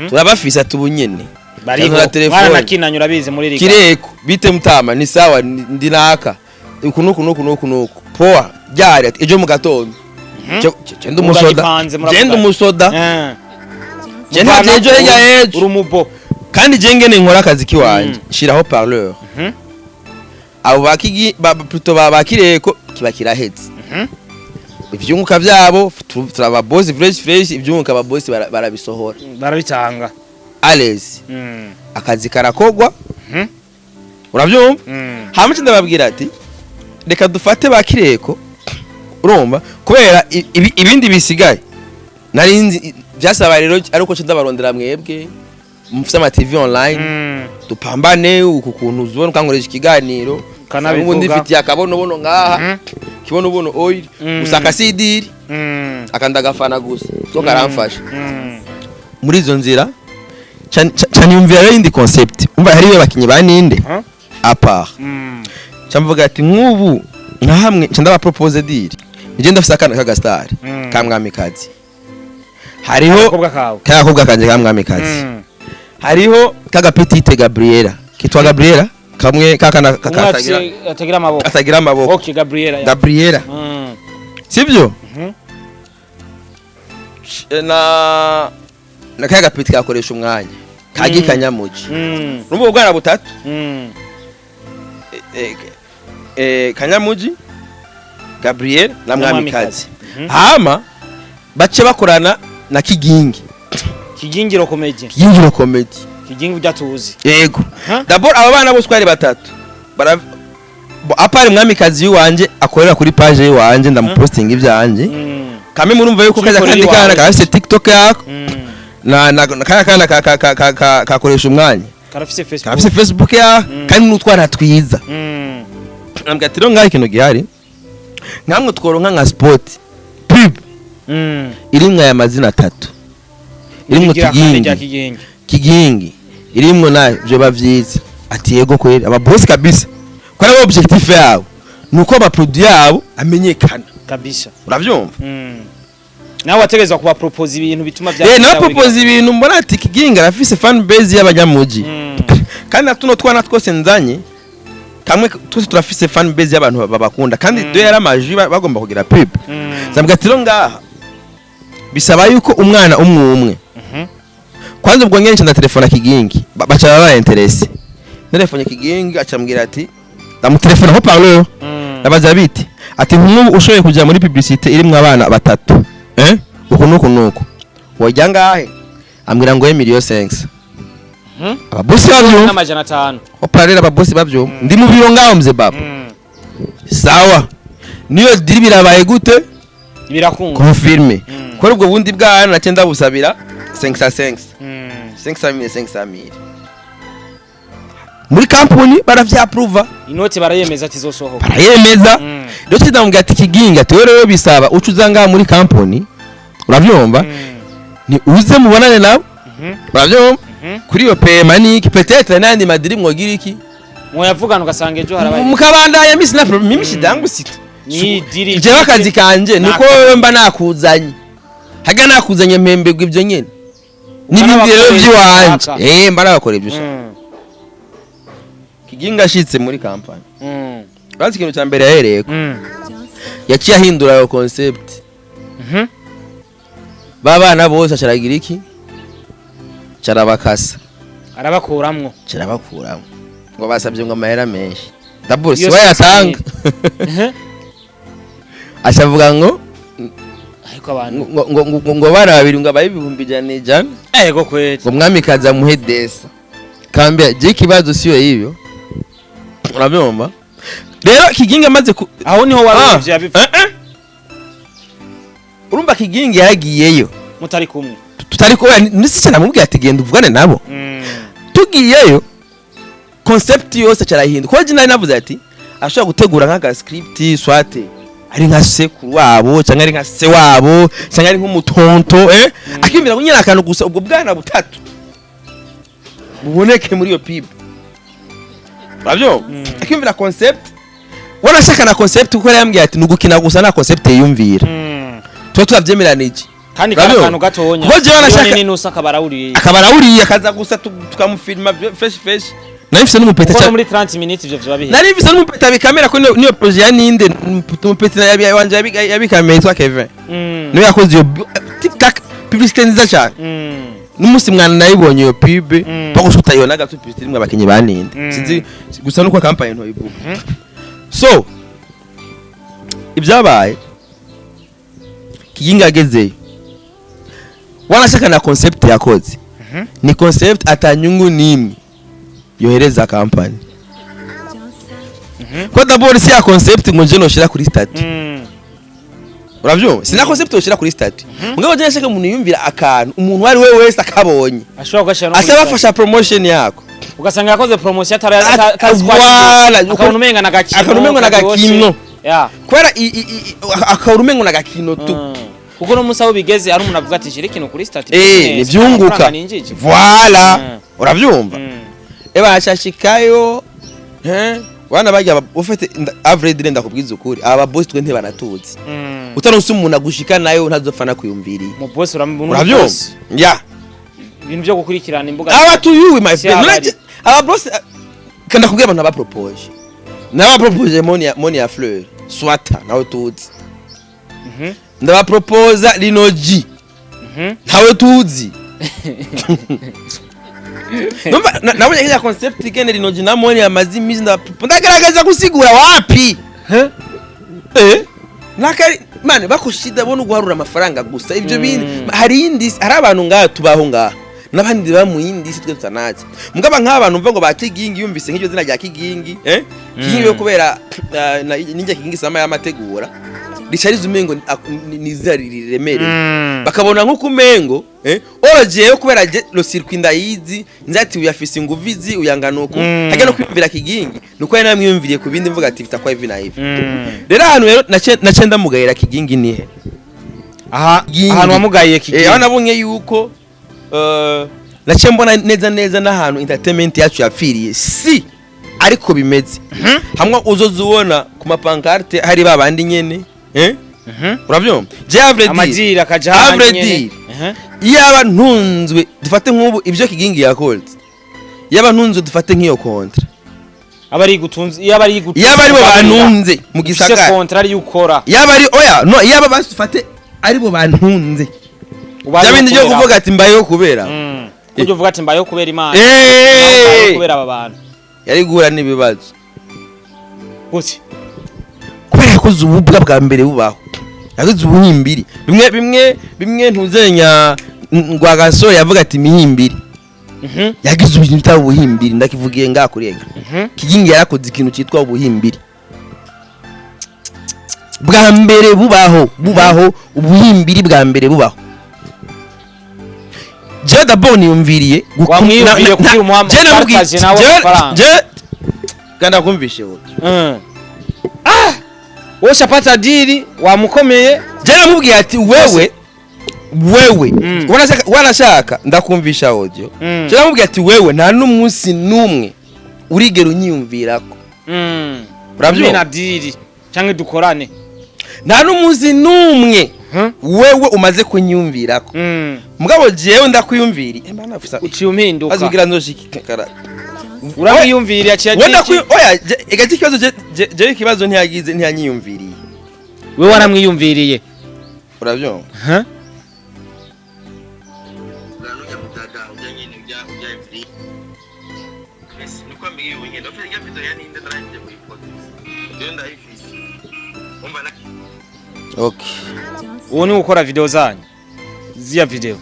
turabafisa tubunyene bariho telefone nakinanyura bize muri riga kireko bite mutama ni sawa ndinaka ukunuku poa ryari ati ejo mu gatondo Genda umusoda Genda tejo ya ejo urumubo kandi jengene nkora akazi kiwanje shiraho parleur abo bakigi plutôt babakireko kiba kirahetse ivyunguka vyabo turaba boss fresh ivyunguka aba boss barabisohora barabitanga allez akazi karakogwa uravyumva hamwe ndababwira ati reka dufate bakireko urumva kubera ibindi bisigaye narinzi byasaba rero ariko cyo ndabarondera mwebwe mufite ama TV online dupambane ukuntu uzubona ukankoresha ikiganiro ubundi fiti akabono ngaha kibono oil usaka CD akandagafana gusa so karamfasha muri izo nzira cyanyumvira rero indi concept umva hariwe bakinyi baninde apart cyamvuga ati nk'ubu nka hamwe ndaba propose deal nje ndafisa akana kagastar kamwamikazi hariho kakobwa kanje kamwamikazi hariho kaga petite Gabriela kitwa Gabriela kamwe kakana atagira amaboko okay Gabriela sibyo na kaga petite kakoresha umwanya kagi kanyamuji rumbo bwana butatu kanyamuji Gabriel na mwamikazi hama bace bakorana na Kigingi comedy Kigingi byatuzi yego d'abord aba bana bose kwari batatu apare mwamikazi wanje akorera kuri page wanje ndamupostinga ibyanje kame murumva yuko kaza kandi kana kafise TikTok yako na kana kakoresha umwanya karafise Facebook ya kandi n'utwana twiza amgatiro ngaho ikintu gihari nkamwe tworonka nka sport pub irimwe ya mazina 3 irimwe Kigingi irimwe na byo bavyiza ati yego kweli aba boss kabisa kwa abo objectif yabo nuko aba produit yabo amenyekana kabisa uravyumva nawe wategezwa kuba propose ibintu bituma bya na propose ibintu mbona ati Kigingi arafise fan base y'abanyamuji kandi natuno twana twose nzanye kamwe twese turafise fan base y'abantu babakunda kandi do yaramaji bagomba kugira pub zambwa tiro ngaha bisaba yuko umwana umwe kwanza ubwo ngene nda telefona Kigingi bacha baba interesse telefone Kigingi acambwira ati ndamutelefona ho parleur nabaza biti ati nk'ubu ushoye kuja muri publicité irimwe abana batatu uko nuko wajya ngahe ambwira ngo Emilio Sense ababosi bavyo n'amajana 5 oparera ababosi bavyo ndi mu biro ngaho mze baba sawa niyo diri birabaye gute birakunda confirme ko ubwo bundi bwana nacenda busabira 500 muri company baravyaprova inoti barayemeza ati zosohoka barayemeza ryo kidambwa ati Kigingi ati wewe bisaba ucuza ngaha muri company uravyumva ni uze mubonane nabo uravyumva kuri yo pema niki peut-être nandi madiri mwogira iki mwoyavugana ugasanga ejo harabaye mukabandanya misi na mimi shidangu sita ni diri je wakazi kanje niko wewe mba nakuzanye haga nakuzanye mpembegwa ivyo nyene nibindiro by'iwanje mba nakora ivyo Kigingi ashitse muri company bazi ikintu cya mbere yahereyeko yaciye ahindura yo concept babana bose acaragira iki carabakasa arabakuramwo ngo basabye ngo amahera menshi d'abord si wayatanga ashavuga ngo ariko abantu ngo bana babiri ngo abayibihumbi jana ego kwete ngo mwami kaza muhedesa kambia je kibazo siyo hivyo urabyumva rero Kigingi amaze aho niho waruvye yabivuga urumva Kigingi yagiyeyo mutari kumwe tutari ko nisi namubwiye ati genda uvugane nabo tugiyeyo concept yose carahinduka ko jina navuze ati ashobora gutegura nk'aga script swate ari nka sekuru wabo cyangwa ari nka se wabo cyangwa ari nk'umutonto akimira kunyera akantu gusa ubwo bwana butatu buboneke muri yo pib babyo akimira concept wanashaka na concept uko yambwiye ati nugukina gusa na concept yiyumvira tuba tuvyemeranije kandi kantu gatonya ko je wanashaka nini usaka barawuriye akaza gusa tukamufilma fresh nafise n'umupeta cyane muri 30 minutes ivyo vyabihe narifise n'umupeta bikamera ko niyo projet ya ninde umupeta yabanje yabikamera yitwa Kevin niyo yakoze iyo TikTok publicité nziza cyane n'umusi mwana nayibonye iyo pub bagushuta yo naga publicité rimwe abakenye baninde sinzi gusa nuko campaign nto ivuga so ibyabaye Kigingi agezeyo wanashaka na concept yakoze ni concept atanyungu nimwe yohereza company ko d'abord si ya concept ngo je no shira kuri statut uravyumva sina concept yo shira kuri statut mugabo je nashaka umuntu yumvira akantu umuntu wari wewe wese akabonye ashobora gashara asabafasha promotion yako ugasanga yakoze promotion atazwa akabona umenga na gakino ya kwera akarumengo na gakino tu kuko no musaho bigeze ari umuntu avuga ati shira ikintu kuri statut ni vyunguka voilà uravyumva eba ashashikayo wana bajya ufite average ndenda kubwiza ukuri aba boss twe ntibanatuzi utaronse umuntu agushika nayo ntazofana kuyumviriye mu boss uravyumva ya ibintu byo gukurikirana imbuga aba to you my friend aba boss kanda kubwira abantu aba propose na ba propose moni ya fleur swata nawe tuzi ndaba propose linoji nawe tuzi numva nabonye ya concept igene linoji na moni ya mazimizi ndagaragaza gusigura wapi nakari mane bakoshida bona guharura amafaranga gusa ivyo bintu hari indi hari abantu ngaho tubaho ngaho nabandi bamuyindi sitwe tutanazi mugaba nk'abantu mva ngo ba Kigingi yumvise nk'iryo zina rya Kigingi Kigingi kubera ninjye Kigingi sama y'amategura ricariza umengo nizariri remere bakabona nko kumengo oroje kubera lo circuit ndayizi nzati uyafise inguvizi uyanganuko hage no kwimvira Kigingi nuko yana mwimviriye ku bindi mvuga ati bitakwa ivi na ivi rero hano rero nacenda mugayira Kigingi nihe ahantu wamugayiye Kigingi aho nabonye yuko nace mbona neza n'ahantu entertainment yacu yapfiriye si ariko bimeze hamwe uzozubona ku mapankarte hari babandi nyene uravyumva je amajira kajana nyene yaba ntunzwe dufate nk'ubu ivyo kigingi yakoze yaba ntunzwe dufate nk'iyo kontra abari gutunze yaba ari bo bantunze mu gisagara kontra ari ukora yaba ari oya no yaba basufate ari bo bantunze Jabindi yo kuvuga ati mbayeho kubera Ujye uvuga ati mbayeho kubera Imana kubera aba bantu yari guhura n'ibibazo gute kubera ko ububwa bwa mbere bubaho yagize ubuhimbiri bimwe ntuzenya ngwagaso yavuga ati mihimbiri yagize ubintu bita ubuhimbiri ndakivugiye ngakurega kigingi yarakoze ikintu cyitwa ubuhimbiri bwa mbere bubaho ubuhimbiri bwa mbere bubaho je daboni yumviriye wamwiyumviriye kugira umuhambo akaje nawe faranga ganda kumvishe wowe wowe chapata diri wamukomeye je namubwiye ati wewe wanashaka ndakumvisha audio je namubwiye ati wewe nta n'umunsi numwe urigera unyiyumvirako urabyo na diri cyangwa dukorane nta n'umunsi numwe wewe umaze kunyumvirako mugabo jewe ndakwiyumviri mbana afisa uciumpinduka azugira ndoshikara uramwiyumviriye cyane oya egati kibazo je kibazo ntiyanyiyumviriye wewe waramwiyumviriye urabyo okay uwo ni ukora video zanyu zia video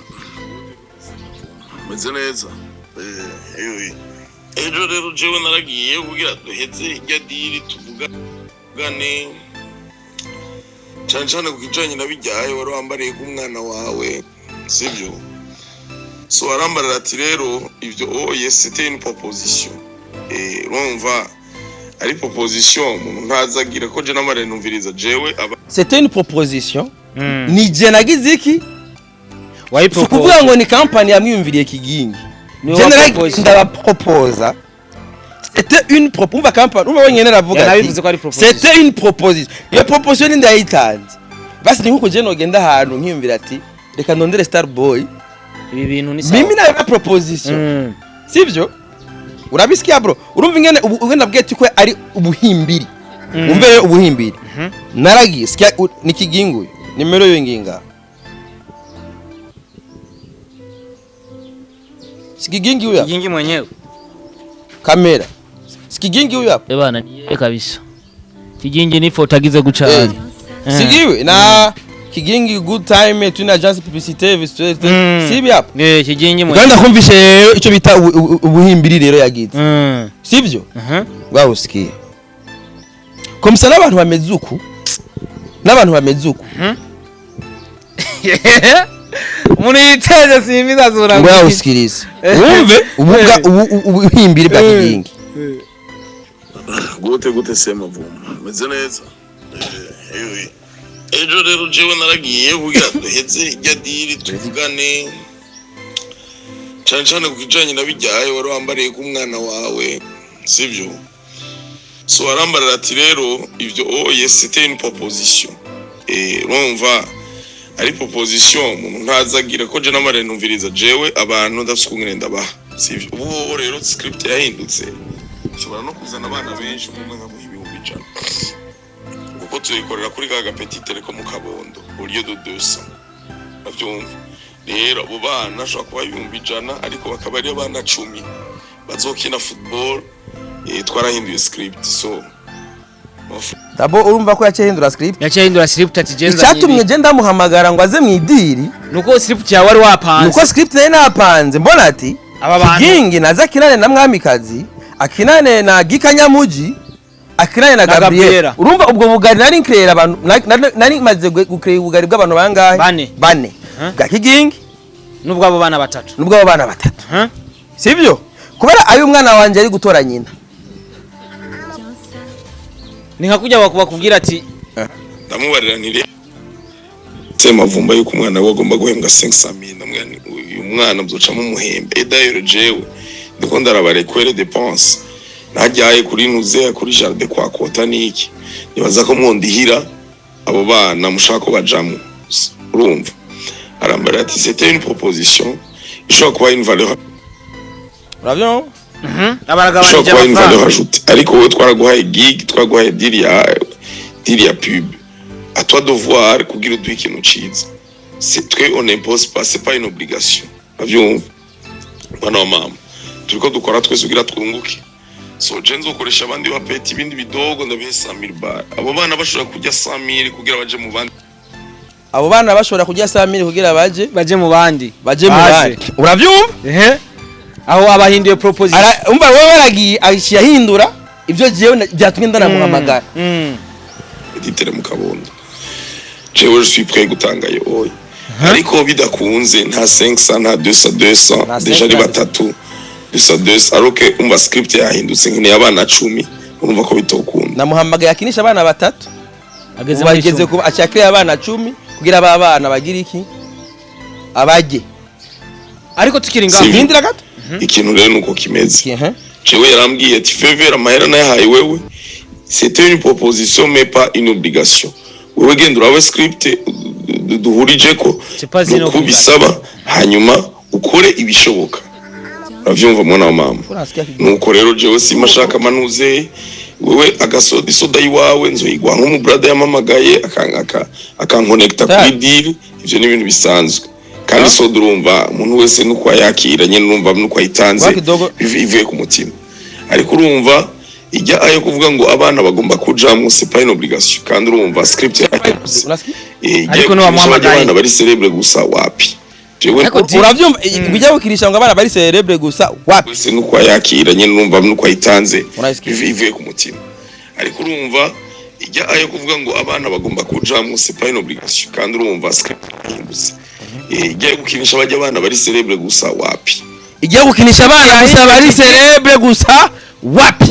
meze neza ejo rero jewe naragiye kugira duheze ijya diri tuvugane cyane kukijanye nabijyaye wari wambariye ku mwana wawe sivyo so warambarira ati rero ivyo c'était une proposition urumva ari proposition umuntu ntazagira ko je namare numviriza jewe c'était une proposition ni je nagize iki wayipropose kuvuga ngo ni company yamwiyumviriye kigingi je ndabapropose c'était une proposition company uba wenyene ravuga c'était une proposition iyo proposition ndayitanze basi ni nkuko je nogenda ahantu nkiyumvira ati reka ndondere star boy ibi bintu ni sawa mimi na proposition sivyo urabisikia bro urumva ingene ugenda bwete ko ari ubuhimbiri umve ubuhimbiri naragiye sikia ni kigingu nimero yo nginga sikigingi huyo kigingi mwenyewe kamera sikigingi huyo bana niye kabisa kigingi ni foto agize gucana sigiwe na kigingi good time tuna agence publicité visuelle sibi hapo kigingi mwenyewe ganda kumvishe ico bita ubuhimbiri rero yagize sivyo ngaho sikiye komisa n'abantu bamezuku umuntu yiteje simbizi azura ngaho usikirize wumve ubuhimbiri bwa kigingi gute sema vuma meze neza ejo rero jewe naragiye kugira duheze ijya diri tuvugane cyane kukijanye nabijyaye wari wambariye ku mwana wawe sivyo so warambarira ati rero ivyo c'était une proposition urumva ari proposition umuntu ntazagira ko je namare numviriza jewe abantu ndasukungire ndabaha sivyo ubu rero script yahindutse ushobora no kuzana abana benshi mu mwaka w'ibihumbi 100 kuko tuyikorera kuri gaga petit telecom mu Kabondo buryo do 200 bavyumva rero abo bana shaka kuba ibihumbi 100 ariko bakaba ari abana 10 bazokina football twarahinduye script so dabo urumva ko yacehindura script ati genza cyatumye je ndamuhamagara ngo aze mwidiri nuko script yawe wari wapanze nuko script nayo napanze mbona ati kigingi naza kinane na mwamikazi akinane na gikanyamuji akinane na Gabriel urumva ubwo bugari nari nkrera abantu nari maze gukrera ubugari bw'abantu bangahe bane bwa kigingi nubwo abo bana batatu sivyo kubera ayo umwana wanje ari gutora nyina ni nkakujya bakubwira ati ndamubarira nire sema vumba yuko umwana we agomba guhembwa 500,000 namwe uyu mwana mzoca mu muhembe d'ailleurs jewe ndiko ndarabarekwere dépense najyaye kuri nuze kuri jardin kwa kota niki nibaza ko mwondihira abo bana mushaka ko bajamo urumva arambara ati c'était une proposition ishobora kuba une valeur uravyumva abaragabanije amafaranga ariko wowe twaraguhaye gig twaraguhaye deal ya pub à toi de voir kugira uduhe ikintu ciza c'est très on impose pas c'est pas une obligation uravyumva mwana wa mama turiko dukora twese kugira twunguke so jenzo ukoresha abandi bapeti ibindi bidogo ndabihe 100,000 bar abo bana bashobora kujya 100,000 kugira baje mu bandi abo bana bashobora kujya 100,000 kugira baje mu bandi uravyumva aho abahinduye proposition umva wowe baragiye ashiyahindura ivyo jewe byatumye ndanamuhamagara ditere mu kabondo jewe je suis prêt gutangayo oya ariko bidakunze nta 500 nta 200 deja ari batatu 200 aroke umva script yahindutse nkene abana 10 urumva ko bitokunda namuhamagaye akinisha abana batatu bageze kuba achakira abana 10 kugira aba bana bagira iki abaje ariko tukiri ngaho hindira gato ikintu rero nuko kimeze jewe yarambwiye ati faveur amahera nayahaye wewe c'était une proposition mais pas une obligation wewe genda urawe script duhurije ko kubisaba hanyuma ukore ibishoboka uravyumva mwana wa mama nuko rero jewe simashaka manuze wewe agasodi soda yiwawe nzoyigwa nko mu brother yamamagaye akanconnecta kuri deal ivyo ni ibintu bisanzwe kandi so durumva umuntu wese nuko yakira nyene urumva nuko ayitanze bivuye ku mutima ariko urumva ijya ayo kuvuga ngo abana bagomba kuja mu c'est pas une obligation kandi urumva script ariko no bamuhamagaye abana bari celebre gusa wapi uravyumva bijya bukirisha ngo abana bari celebre gusa wapi wese nuko yakira nyene urumva nuko ayitanze bivuye ku mutima ariko urumva ijya ayo kuvuga ngo abana bagomba kuja mu c'est pas une obligation kandi urumva script ijya gukinisha abajya abana bari celebre gusa wapi ijya gukinisha abana gusa bari celebre gusa wapi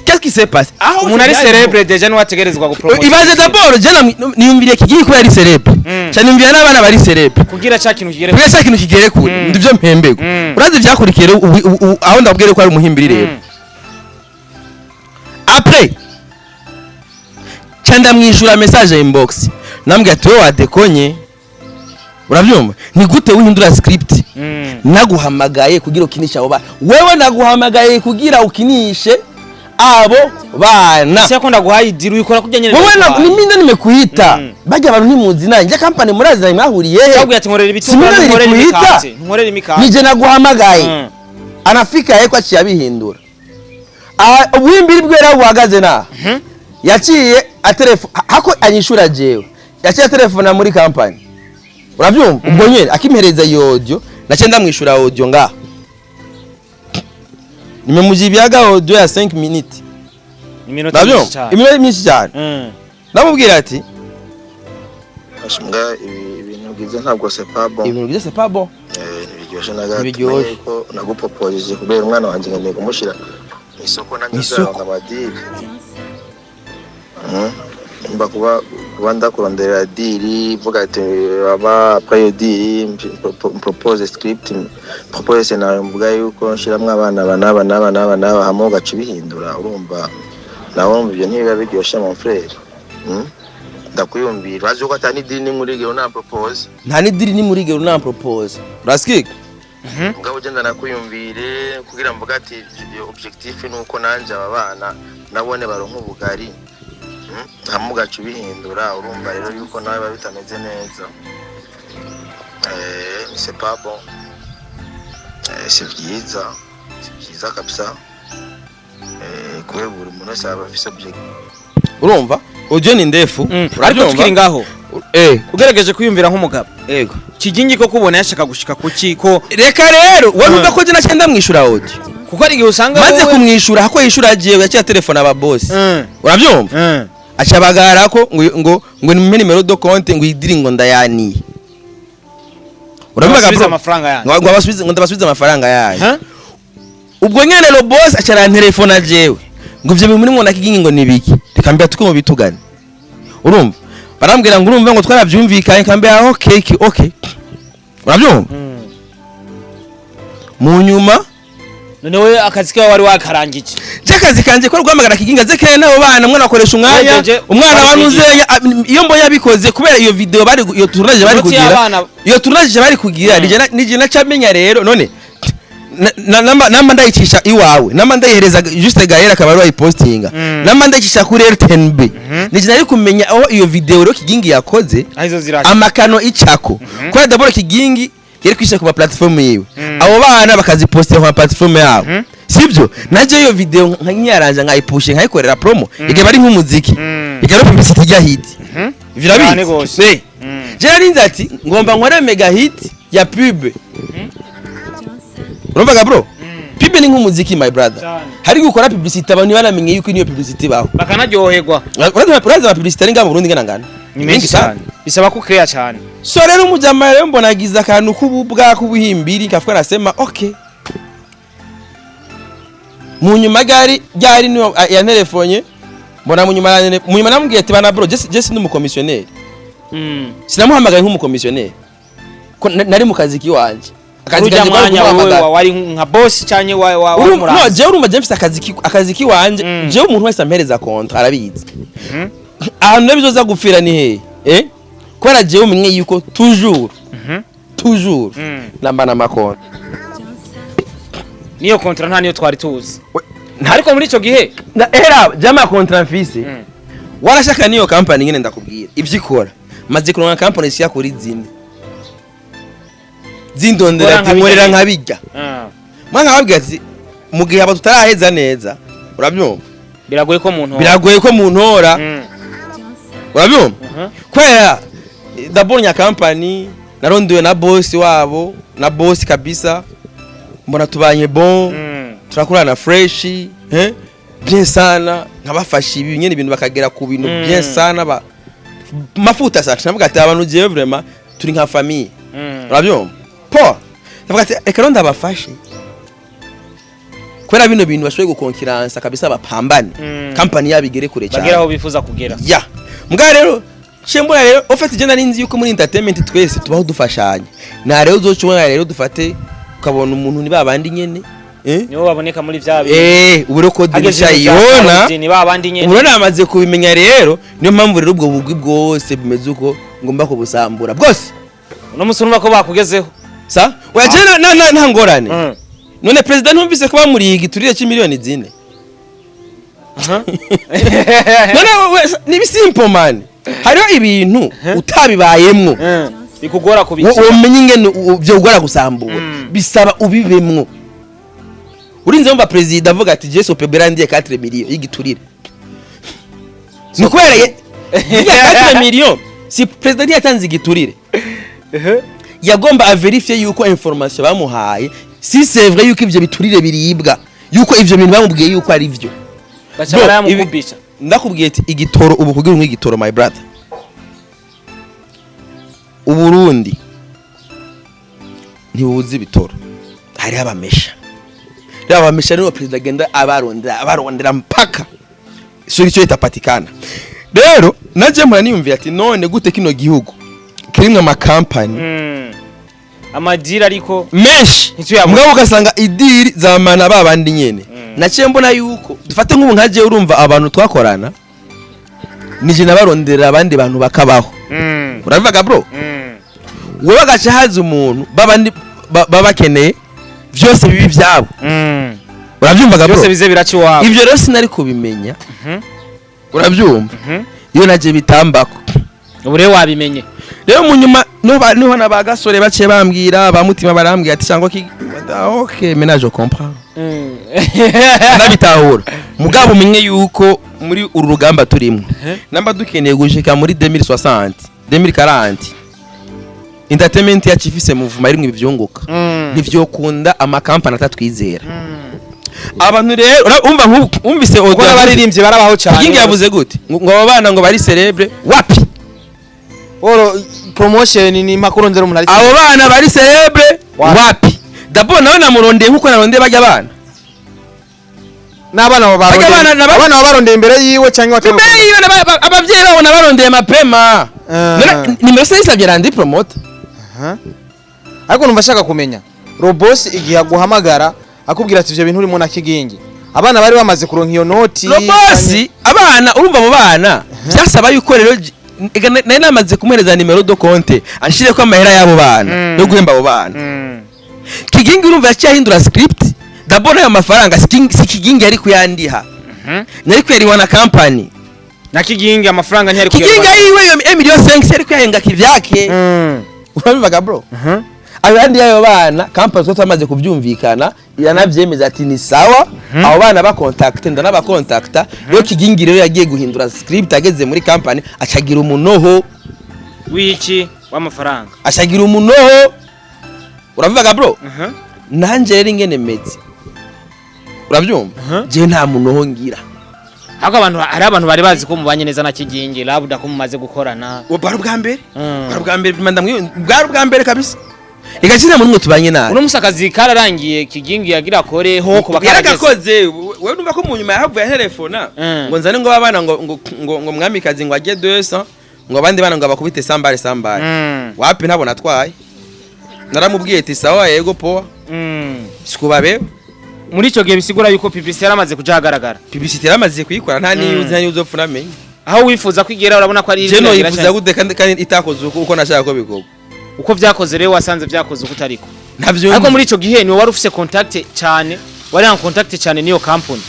qu'est-ce qui s'est passé umuntu ari celebre deja n'uwategerezwa gupromote ibaze d'abord je niyumviriye kigiri ko yari celebre cyane niyumvira n'abana bari celebre kugira cya kintu kigere kure ndivyo mpembego urazi byakurikiye aho ndabwire ko ari umuhimbiri rero après cyanda mwishura message inbox nambwe ati wowe wadekonye uravyumva ni gute wihindura script naguhamagaye kugira ukinisha abo wewe naguhamagaye kugira ukinishe abo bana siko ndaguhaye idiri uyikora kujya nyene wewe ni minde nimekuita bajya abantu ntimuzi nanje company murazi mwahuriye he cyangwa yatimorera ibitungano nkorera imikate nije naguhamagaye anafika yeko aciye abihindura ubuhimbiri bwera buhagaze na yaciye atelefone hako anyishura jewe yaciye telefone muri company uravyumva ubwo nyene akimhereza iyo audio nace ndamwishura audio ngaha nimemujibyaga audio ya 5 minutes iminota myinshi cyane ndamubwira ati ashimga ibintu byiza ntabwo c'est pas bon biryoshye nagato ko naguproposije kubera umwana wanjye ngiye kumushira isoko nangiza nkabadiri mba kuba ndakurondera diri vuga ati aba après diri propose script propose scenario mvuga yuko nshiramwe abana hamwe gacu bihindura urumva nawo ibyo ntibiba biryoshye mon frère ndakuyumvira bazi ko atani diri ni muri gero na propose nta ni diri ni muri gero na propose uraskika ngabo genda nakuyumvire kugira mvuga ati objectif nuko nanje aba bana nabone baronka ubugari hamugacu bihindura urumva rero yuko nawe babitameze neza c'est pas bon c'est byiza kabisa kubera buri muntu wese aba afise objectif urumva audio ni ndefu ariko tukiri ngaho ugerageje kwiyumvira nk'umugabo yego kigingi ko kubona yashaka gushika ku kiko reka rero wanuka ko je nacenda mwishura audio kuko ari gihe usanga maze kumwishura hako yishura jewe yaciye telefone aba boss uravyumva acabagara ko ngo nimene numero do compte ngo idiringo ndayani uravuga bro amafaranga yanyu ngo ndabasubiza amafaranga yayo ubwo nyene lo boss acara telefone jewe ngo ivyo muri mwana kigingi ngo nibiki rekambya tuko mu bitugane urumva barambwira ngo urumva ngo twaravyumvikanye kambe aho okay uravyumva mu nyuma none we akazi kawe wari wakarangije Jakazi kanje ko rwamagara kiginga zekeye nabo bana mwana akoresha umwana wanuzeye iyo mbonye abikoze kubera iyo video bari iyo tournage bari kugira iyo tournage bari kugira nije nacamenya rero none namba ndayicisha iwawe namba ndayihereza juste gahera kabari wayipostinga namba ndayicisha kuri RTNB nije nari kumenya aho iyo video rero kigingi yakoze amakano icako kwa d'abord kigingi yari kwisha ku platform yiwe abo bana bakazipostinga ku platform yabo sibyo naje iyo video nkanyaranja nkayipushe nkayikorera promo ige bari nk'umuziki igero publicity ya hit virabizi je narinze ati ngomba nkore mega hit ya pub urumva bro pub ni nk'umuziki my brother hari gukora publicity abantu banamenye yuko niyo publicity baho bakanaryoherwa uraza publicity ari ngabo Burundi ngana ni menshi cyane bisaba ko create cyane so rero umujama rero mbona agiza akantu kububwa kubuhimbiri kafuka nasema okay munyuma gari niyo ya telefonye mbona munyuma namubwiye ati bana bro just ndi umukomisiyoneri sinamuhamagaye nk'umukomisiyoneri ko nari mu kazi kiwanje akazi kanje wari nka boss cyanye wa murazi no je urumva je mfite akazi kiwanje je umuntu wese ampereza contrat arabizi ahantu bizoza gupfira ni he kwera je umenye yuko toujours namba makontra niyo contrat nta niyo twari tuzi ariko muri ico gihe era jama contrat mfise warashaka niyo company nyene ndakubwira ivyikora maze kuronka company siya kuri zindondera timorera nkabijya mwana wabwiye ati mu gihe aba tutaraheza neza urabyumva biragoye ko muntu ora urabyumva kwera dabonya company narondoye na boss wabo na boss kabisa mbona tubanye bon turakurana fresh bien sana nkabafasha ibi nyene ibintu bakagera ku bintu bien sana mafuta sana navuga ati abantu je vraiment turi nka famille urabyumva po navuga ati ekero ndabafashe kwera bino bintu bashoboye gukonkiransa kabisa bapambane company yabigere kure cyane bagera aho bifuza kugera ya mbwa rero Chembura rero ofete je narinzi yuko muri entertainment twese tubaho dufashanya na rero uzocubona rero dufate ukabona umuntu ni babandi nyene nibo baboneka muri vyabi uburo ko dirisha yona ni babandi nyene uburo namaze kubimenya rero niyo mpamvu rero ubwo bugwi bwose bumeze uko ngomba kubusambura bwose uno musunuma ko bakugezeho sa waje na ngorane none president numvise ko bamuri igiturire cy'imiliyoni 4 none ni bisimple man hariho ibintu utabibayemwo bikugora kubiki umenye ingene byo gukora gusambura bisaba ubibemwo urinze mva president avuga ati Jesu peberandiye 4 millions y'igiturire ni kwereye 4 millions si president yatanze igiturire yagomba a verifier yuko information bamuhaye si c'est vrai yuko ivyo biturire biribwa yuko ivyo bintu bamubwiye yuko ari vyo bacabara yamukubisha ndakubwiye ati igitoro ubu kugira nk'igitoro my brother Uburundi ntibuzi ibitoro hari abamesha rero abamesha nibo president agenda abarondera mpaka suri cyo itapatikana rero naje mpora niyumviye ati none gute kino gihugu kirimwe ama company amadira ariko mesh mugabo ugasanga idiri zamana babandi nyene naciye mbona yuko dufate nk'ubu nkaje urumva abantu twakorana nije nabarondera abandi bantu bakabaho uravuga bro wowe gacha haza umuntu babandi babakeneye byose bibi byabo urabyumva bro byose bize biraci wabo ivyo rero sinari kubimenya urabyumva iyo naje bitambako ubure wabimenye rero munyuma niho nabagasore baciye bambwira bamutima barambwira ati cyangwa ki okay mais je comprends nabitahura mugabo umenye yuko muri uru rugamba turimo namba dukeneye gushika muri 2060 2040 entertainment ya chifise movement irimwe bivyunguka ntivyokunda ama company atatwizera abantu rero umva umvise uko abaririmbye barabaho cyane kingi yavuze gute ngo abana ngo bari celebre wapi oro promotion ni makurondera umuntu ari abo bana bari celebre wapi dabo nawe namurondeye nkuko narondeye bajya abana n'abana babarondeye imbere yiwe cyangwa imbere yiwe abavyeyi babo nabarondeye mapema nimero sayisabye randi promote ariko numva shaka kumenya robos igihe guhamagara akubwira ati ivyo bintu urimo na Kigingi abana bari bamaze kuronka iyo noti Robosi abana urumva mu bana byasaba yuko rero nari namaze kumuhereza nimero do konte anshire ko amahera y'abo bana yo guhemba abo bana Kigingi urumva yacyahindura script dabona ayo mafaranga si Kigingi yari kuyandiha nari kweriwa na company na Kigingi amafaranga ntiyari Kigingi yiwe yo 1,500,000 yari kuyahenga kivyake urabivaga bro abandi yayo bana company zose amaze kuvyumvikana yanavyemeza ati ni sawa abo bana ba contact ndana ba contacta yo Kigingi rero yagiye guhindura script ageze muri company acagira umunoho wiki w'amafaranga acagira umunoho urabivaga bro nanje rero ingene meze urabyumva je nta munoho ngira hako abantu bari bazi ko mubanye neza na Kigingi labuda ko mumaze gukorana bari bwa mbere bwari bwa mbere kabisa igakina muri mwe tubanye nawe uno musakazi kararangiye Kigingi yagira kore ho ko bakaragakoze wewe numva ko mu nyuma yahavuye telefona ngo nzane ngo babana ngo mwamikazi ngo ajye 200 ngo abandi bana ngo abakubite sambare wapi ntabona twaye naramubwiye ati sawa yego poa sikubabe muri cyo gihe bisigura yuko publicity yaramaze kujagaragara publicity yaramaze kuyikora nta niyo uzofuna menye aho wifuza kwigera urabona ko ari je no yifuza gude kandi itakoze uko nashaka ko bigogo uko vyakoze rero wasanze vyakoze uko utariko ntavyo ariko muri ico gihe ni wari ufise contact cyane wari en contact cyane niyo company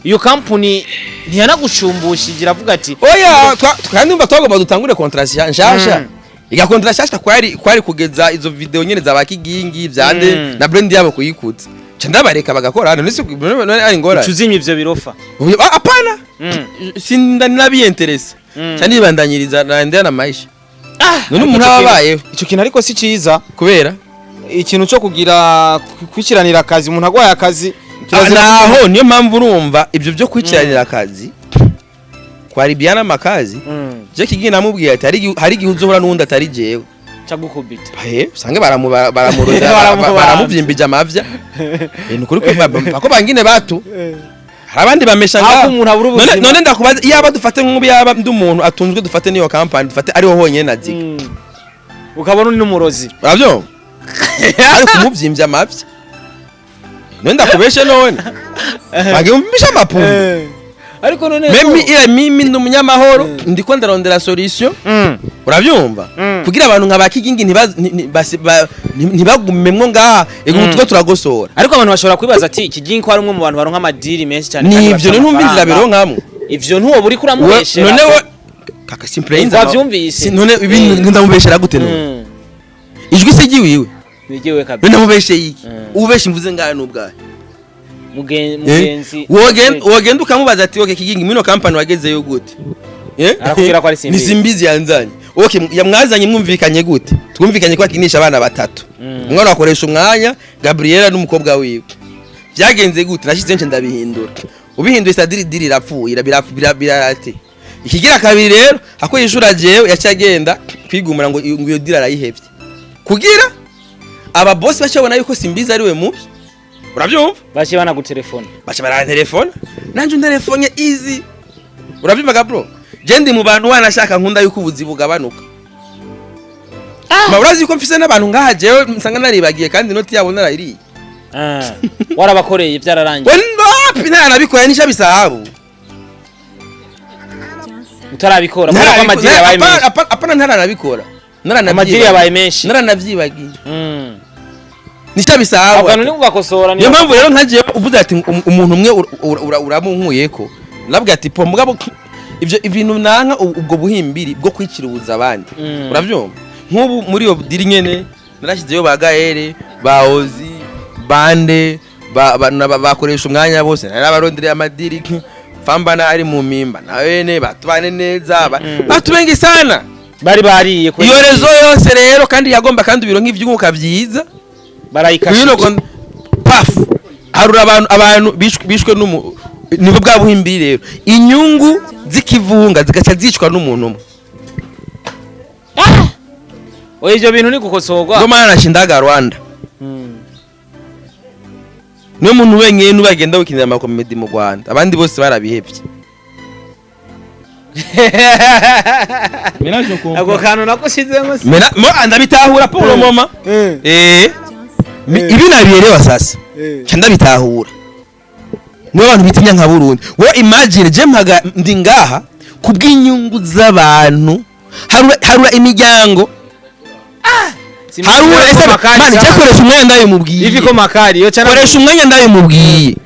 iyo company ntiyanagushumbushije avuga ati oya kandi umva twagomba dutangure contract nshasha iga contract nshasha kwari kugeza izo video nyene za Kigingi vyande na brand yabo kuyikutsa ndabareka bagakora hano none ari ngora cuzimye ivyo birofa apana sinda nabiyenteresa cyane ibandanyiriza na maisha none umuntu ababayeho ico kintu ariko si ciza kubera ikintu cyo kugira kwikiranira akazi umuntu agwaye akazi naho niyo mpamvu urumva ibyo byo kwikiranira akazi kwari byana makazi je Kigingi namubwiye ati hari gihe uzohora n'undi atari jewe cyagukubita usange baramuroza baramuvyimbije amavya nukuri ko bangine batu abandi bamesha ngaho none ndakubaza yaba dufate nk'ubu yaba ndi umuntu atunzwe dufate niyo company dufate ariho honyene naziga ukabona ni n'umurozi urabyo ari kumuvyimbye amavya none ndakubeshe none bagumvisha amapumbu ariko none mimi ndumunyamahoro ndiko ndarondera solution urabyumva kugira abantu nka Kigingi ntibagumemwo ngaha ego mutwe turagosora ariko abantu bashobora kwibaza ati Kigingi ko ari umwe mu bantu baronka amadiri menshi cyane kandi nivyo numva inzira bironkamwe ivyo ntuwo buri kuramubeshera none we kaka simple inza wavyumvise none ibintu ndamubeshera gute none ijwi se giwiwe nigiwe kabisa ndamubeshe yiki ubeshe mvuze ngaha n'ubwahe mugenzi wogenda ukamubaza ati okay Kigingi mino company wagezeyo gute arakubwira ko ari Simbizi ni Simbizi yanzanye okay yamwazanye mwumvikanye gute twumvikanye ko akinisha abana batatu umwana akoresha umwanya Gabriela n'umukobwa wiwe byagenze gute nashize nce ndabihindura ubihinduye sadiri rapfuye birate ikigira kabiri rero ako yishura jewe yacyagenda kwigumura ngo iyo dira arayihevye kugira aba boss bacabona yuko Simbizi ari we mubi urabyumva bashi bana gutelefona bashi bara telefone nanje telefone easy urabyumva bro je ndi mu bantu wanashaka nkunda yuko ubuzi bugabanuka urazi ko mfise n'abantu ngaha jewe nsanga naribagiye kandi noti yabo narayiri warabakoreye byararangiye nta nabikora nisha bisahabu utarabikora muri amadiri yabaye menshi apana ntaranabikora amadiri yabaye menshi naranavyibagiye nisha bisahabu abantu ni kugakosora niyo mpamvu rero nkagiye uvuze ati umuntu umwe uramunkuyeko nabwo ati po mugabo ivyo ibintu nanka ubwo buhimbiri bwo kwikiribuza abandi uravyumva nk'ubu muri yo diri nyene narashizeyo bagahere baozi bande bakoresha umwanya bose narabarondere amadiri fambana ari mu mimba nawene batubane neza batubengi sana bari bariye ko iyo rezo yose rero kandi yagomba kandi biro nk'ivyunguka vyiza barayikashije paf harura abantu bishwe nibo bwa buhimbiri rero inyungu zikivunga zigaca zicwa n'umuntu umwe oye ivyo bintu ni gukosorwa ngo mana nashindaga Rwanda niyo muntu wenyene nubagenda wikinira amakomedi mu Rwanda abandi bose barabihevye ako kantu nakushize ngo mo andabitahura pour le moment ibi nabiyerewa sasa cyanda bitahura niyo abantu bitinya nka Burundi wowe imagine je mpaga ndi ngaha kubw'inyungu z'abantu harura imiryango harura ese mani cyakoresha umwanya ndabimubwiye ivi ko makari yo cyane koresha umwanya ndabimubwiye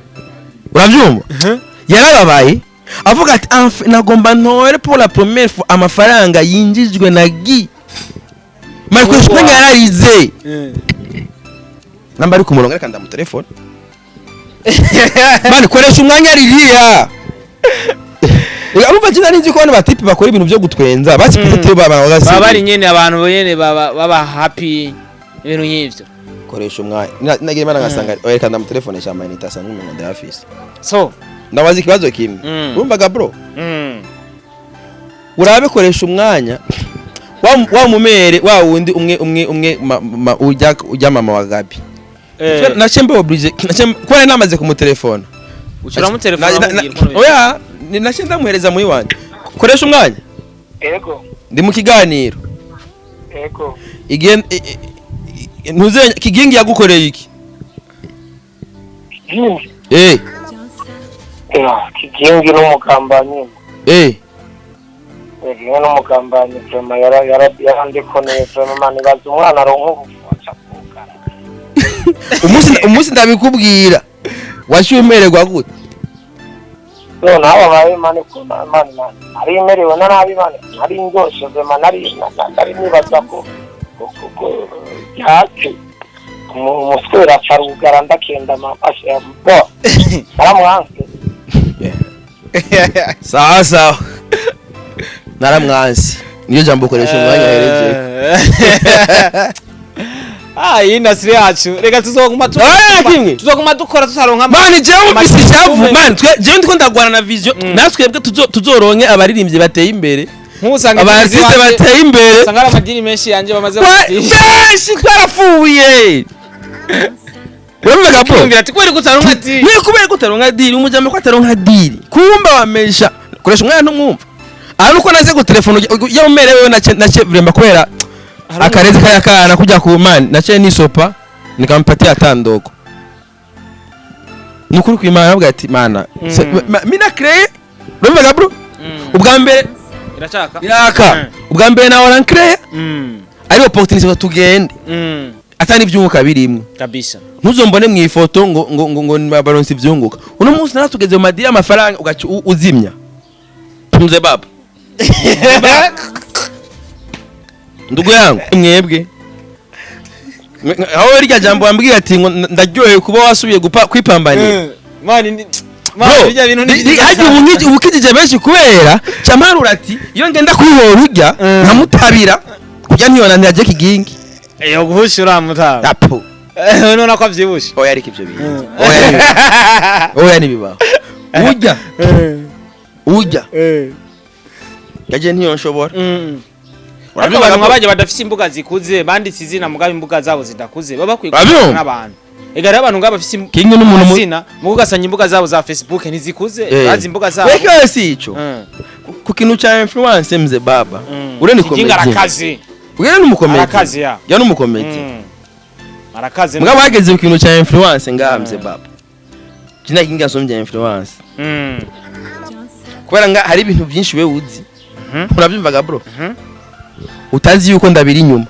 urabyumva yarababaye avuga ati nagomba ntore pour la première fois amafaranga yinjijwe na gi mari koresha umwanya yararize namba ari ku murongo reka ndamu telefone mani koresha umwanya ririya urumva cyane nzi ko abantu batipi bakora ibintu byo gutwenza basipite baba bari nyene abantu nyene baba happy ibintu nk'ivyo koresha umwanya nagiye mana ngasanga reka ndamu telefone cyama ni tasa n'umuntu ndafise so ndabaza ikibazo kimwe urumvaga bro urabe koresha umwanya wa mumere wa wundi umwe ujya mama wa Gabi nache mbe oblige nache kwa namaze kumutelefona ushira mu telefone oya nache ndamuhereza muri wanje koresha umwanya Ego ndi mu kiganiro Ego igen ntuze kigingi yagukoreye iki kigingi n'umugambanyi Ego n'umugambanyi vraiment yarandekoneye vraiment mani baza umwana aronka ubufasha umunsi ndabikubwira washyumererwa gute no nawe baye mani ko mani ari imerewe nabi mani ari ngosho vraiment nari nibaza ko yake umuswera farugara ndakenda mafashe bo aramwanse sawa naramwansi niyo jambo koresha umwanya hereje iyi industry yacu reka tuzoguma dukora tutaronka mani jewe ufise icyavu mani jewe ndiko ndagwana na vision natwebwe tuzoronke abaririmbye bateye imbere nkusanga abartiste bateye imbere sangara amadini menshi yanje bamaze benshi twarafuye urumva bro kumbira ati kweri gutaronka diri ni kubera gutaronka diri umujyame ko ataronka diri kumba wamesha koresha umwanya ntumwumva aha nuko naze ku telefone yo merewe nace vremba kubera akarezi kayakana kujya ku man nace nisopa nikampatia atandoko nukuri ku imana avuga ati mana mina crée urumva bro ubwa mbere iraka ubwa mbere na ora crée ari opportunity ko tugende atani byunguka birimwe kabisa ntuzombone mu ifoto ngo baronse byunguka uno munsi naratugeze mu madiri amafaranga ugaca uzimya tumze baba ndugu yangu mwebwe aho rya jambo wambwiye ati ndaryoye kuba wasubiye kwipambana mani bijya bintu haje ubukijije benshi kubera cyamarura ati iyo ngenda kwihora urya nkamutabira kujya ntiyona ntaje kigingi yo guhushura mutaba apo none ko avyibushe oya ariko ivyo bintu oya nibibaho ujya yaje ntiyonshobora urabyo abantu abaje badafise imbuga zikuze banditse izina mugabe imbuga zabo zidakuze baba kwikora n'abantu egara abantu ngaba bafise kingi n'umuntu izina mugasanya imbuga zabo za Facebook ntizikuze bazi imbuga zabo weke sico ku kintu cha influence mze baba ure ni komedi arakazi ure ni umukomedi arakazi ya n'umukomedi arakazi mugabo bageze ku kintu cha influence ngamze baba kina kinga somje influence kubera nga hari ibintu byinshi we uzi urabyumvaga bro utazi yuko ndabiri inyuma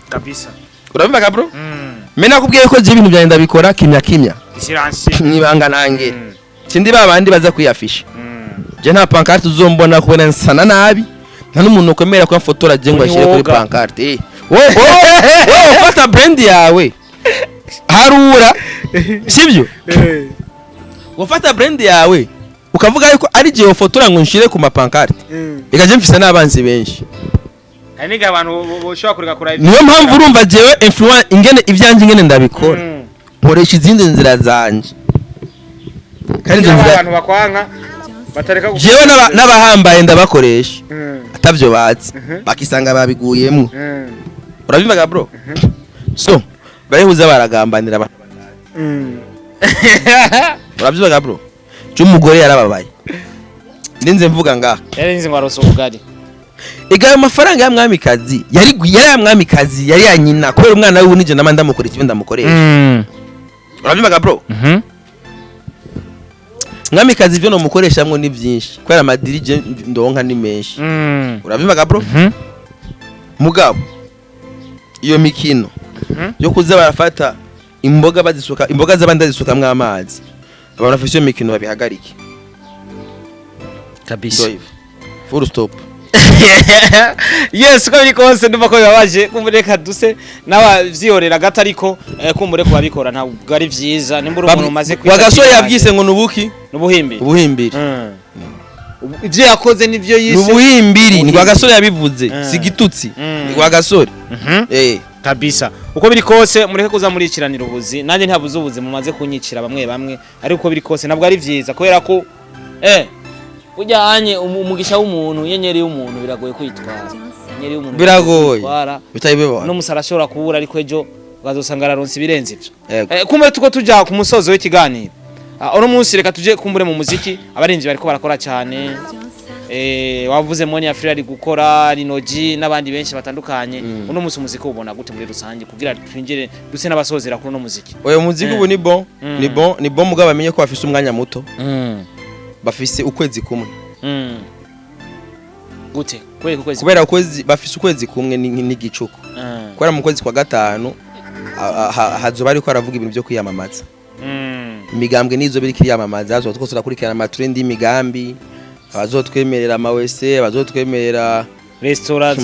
kabisa urabyumvaga bro mena kubwiye ko je ibintu bya ndabikora kimya isiransi nibanga nange sindi babandi baza kwiyafisha je nta pancarte uzombona kubona nsana nabi nta n'umuntu ukomera ko fotora je ngo ashire kuri pancarte wowe ufata brand yawe harura sibyo wafata brand yawe ukavuga yuko ari je fotora ngo nshire ku mapancarte ikaje mfise n'abanzi benshi aniga abantu boshobora kureka kura niyo mpamvu urumva jewe influence ingene ivyanje ingene ndabikora nkoresha izindi nzira zanje kandi nzira abantu bakwanka batareka jewe n'abahambaye ndabakoresha atavyo batsi bakisanga babiguyemwe urabivuga bro so barehuza baragambanira abantu urabivuga bro cy'umugore yarababaye ndinze mvuga ngaha yarinze ngo aroso ubugari igayo mafaranga ya mwamikazi yari ya mwamikazi yari ya nyina kubera umwana we unije namanda mukora ikibe ndamukoresha urabimaga bro mwamikazi ivyo no mukoreshamwe ni byinshi kwera amadirije ndonka ni menshi urabimaga bro mugabo iyo mikino yo kuza barafata imboga bazisuka imboga zabandi zisuka mwamazi abantu bafite iyo mikino babihagarike kabisa full stop. Yes, uko biri kose ndumva ko bibabaje kumureka duse n'abavyiyorera gato ariko kumure ko babikora ntabwo ari vyiza nimbura umuntu umaze kwita Wagasore yavyise ngo nubuki Ubuhimbiri ivyo yakoze nivyo yise Ubuhimbiri ni Wagasore yabivuze sigitutsi ni Wagasore kabisa uko biri kose mureke kuza murikiranira ubuzi nanjye ntabuze ubuzi mumaze kunyicira bamwe ariko uko biri kose ntabwo ari vyiza kubera ko ujyanye umugisha w'umuntu yenyeri y'umuntu biragoye kwitwara yenyeri y'umuntu biragoye bitayibeba no musarashora kubura ariko ejo bazosanga araronse ibirenze ivyo kumbe tuko tujya ku musozo w'ikiganiro ono munsi reka tuje kumbure mu muziki abarinzi bariko barakora cyane wavuze Moni Afrika ari gukora Rinoji n'abandi benshi batandukanye uno munsi umuziki ubona gute muri rusange kugira twinjire duse n'abasozera kuri no muziki oyo muziki ubu ni bon mugabo bamenye ko bafise umwanya muto bafise ukwezi kumwe gute kubera ukwezi bafise ukwezi kumwe n'igicuko kubera mu kwezi kwa gatanu hazoba ariko aravuga ibintu byo kwiyamamaza imigambwe nizo biri kwiyamamaza azo twose kurikirana amatrend y'imigambi abazotwemerera amawese abazotwemerera restaurant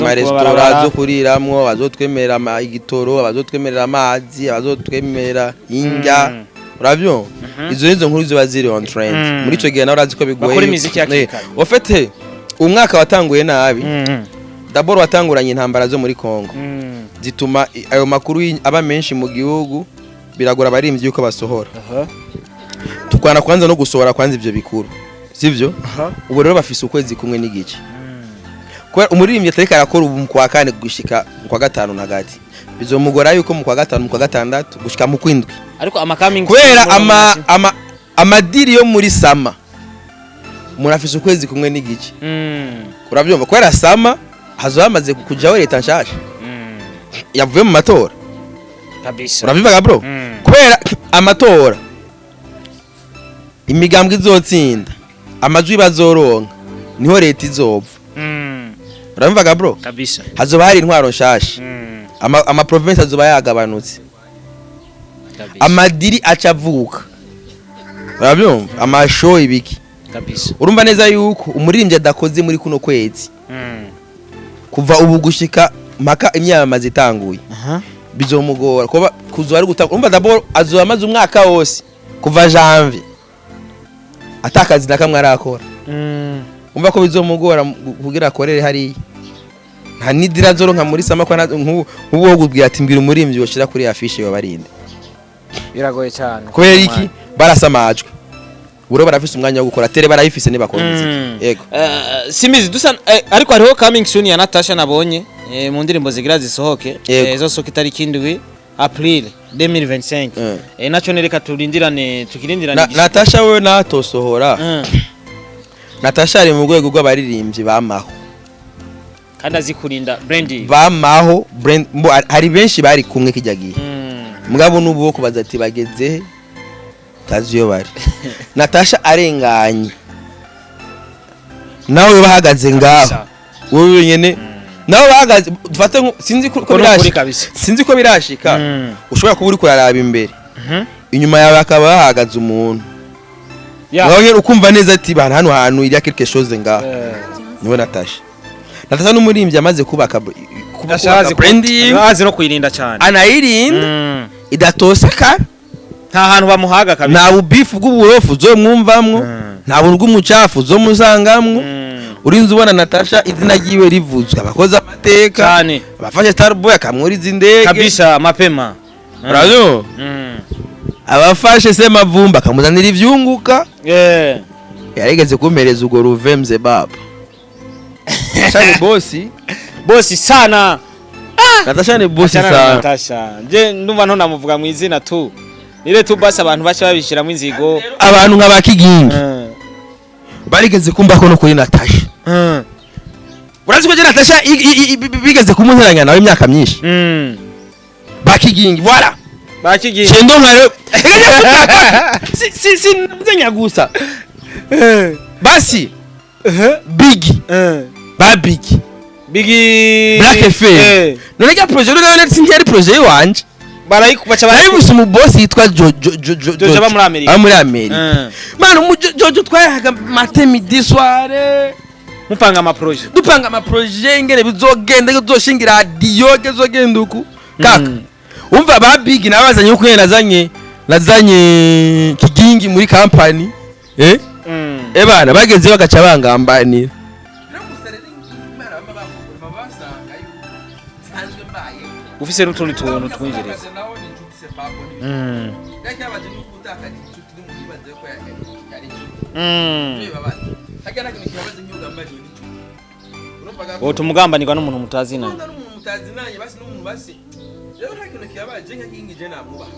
zo kuriramwo abazotwemerera igitoro abazotwemerera amazi abazotwemerera indya uravyo izo nizo nkuru ziba ziri on trend muri ico gihe nawe urazi ko bigoye bakora imiziki yakika ofete umwaka watanguye nabi d'abord watanguranye intambara zo muri Kongo zituma ayo makuru aba menshi mu gihugu biragora barimvye yuko basohora tukwana kwanza no gusohora kwanza ivyo bikuru sivyo ubu rero bafise ukwezi kumwe n'igice kwa umuririmbyi atareka arakora ubu mu kwa kane gushika mu kwa gatanu nagati bizomugora yuko mu kwa gatanu mu kwa gatandatu gushika mu kwindwi ariko amacoming kwera amadiri yo muri sama murafise ukwezi kumwe n'igice urabyumva kwera sama hazo bamaze kujaho leta nshasha yavuye mu matora kabisa urabivuga bro kwera amatora imigambwe izotsinda amajwi bazoronka niho leta izopfa urabivuga bro kabisa hazo bari intwaro nshasha ama province azoba yagabanutse amadiri acavuka urabyumva amashow ibiki kabisa urumva neza yuko umuririmbyi adakoze muri kuno kwezi kuva ubu gushika maka imyamazi itanguye bizomugora kuba kuzwa ari gutanga urumva d'abord azamaze umwaka wose kuva janvier atakazi nakamwe arakora umva ko bizomugora kugira akorere hari nta nidira zoro nka muri sama kwa nk'uwo gubwira ati mbira umuririmbyi woshira kuri afishe babarinde biragoye cyane kubera iki barasamajwe buro barafise umwanya wo gukora tere barayifise ne bakora muziki yego Simbizi dusa ariko hariho coming soon ya Natasha nabonye mu ndirimbo zigira zisohoke zo soka itariki 7 April 2025 naco nereka tukirindirane Natasha we natosohora Natasha ari mu rwego rw'abaririmbyi bamaho kandi azikurinda brandi bamaho brand hari benshi bari kumwe kijyagiye mugabo nubu kubaza ati bageze taziyo bari Natasha arenganye nawe bahagaze ngaho wowe nyene nawe bahagaze dufate sinzi ko birashika ushobora kuba uri kuraraba imbere inyuma yawe akaba bahagaze umuntu nawe ukumva neza ati bana hano hantu iri quelque chose ngaho niwe Natasha n'umurimbyi amaze kubaka branding azi no kuyirinda cyane anayirinda idatoseka nta hantu bamuhaga kabisa nta ubifu bw'uburofu zo mwumvamwo nta burungu umucafu zo muzangamwo urinze ubona Natasha izina giwe rivuzwe abakoze amateka cyane abafashe Starboy akamwuriza indege kabisa mapema bravo abafashe se mavumba akamuzanira ivyunguka yarigeze kumpereza ugo ruvemze baba Natasha bosi sana Natasha ni bosi sana Natasha je ndumva nto namuvuga mu izina tu nire tu basi abantu bacha babishira mu inzigo abantu nk'aba KIGINGI barigeze kumba ko no kuri Natasha urazi ko je Natasha bigeze kumunteranya nawe imyaka myinshi ba KIGINGI voilà bakigiye Chendo nkayo. Si nzenya gusa. Basi. Big. Ba big. Black FM. None ga projet rero netse ntiyari projet wanje. Barayikubaca Barayibuse mu boss yitwa Jojo aba muri Amerika. Aba muri Amerika. Mano Jojo twayahaga matin midi soirée. Mupanga ama projet. Dupanga ama projet ingene bizogenda bizoshingira radio gezogenda uku. Kaka. Umva ba big nabazanye uko nazanye kigingi muri company. Bana bageze bagaca bangambanira. Ufise n'utundi tuntu twingereza. Tumugambanirwa n'umuntu mutazi nanye. Rero nta kintu kiyabaje nka kingi je namubaha.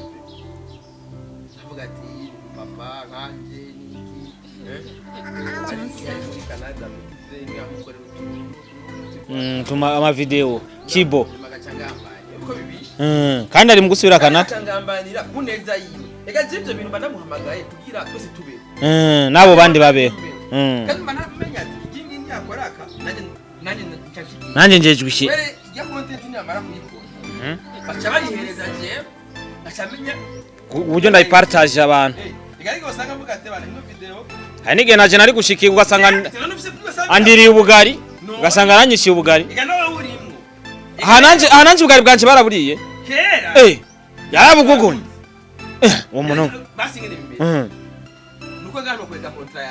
Avuga ati papa nkanje niki muri Canada mutize nyamukorera tuma ama video kibo kandi ari mu gusubira Canada ngambanira kuneza yiwe ega jivyo bintu banamuhamagaye kugira twese tube nabo bandi babe kandi banamenya kingi nyakoraka nanje njejwishe ya content nyamara kuyikora bacha bayihereza je acamenya uburyo ndayipartage abantu igari gosanga mugate bana ino video hanige naje nari gushikira ugasanga andiriye ubugari ugasanga nanyishiye ubugari iganawe urimwo ahananje ubugari bwanje baraburiye kera yarabugugunye uwo muntu basi ngene bimeze nuko gano kwenda kontra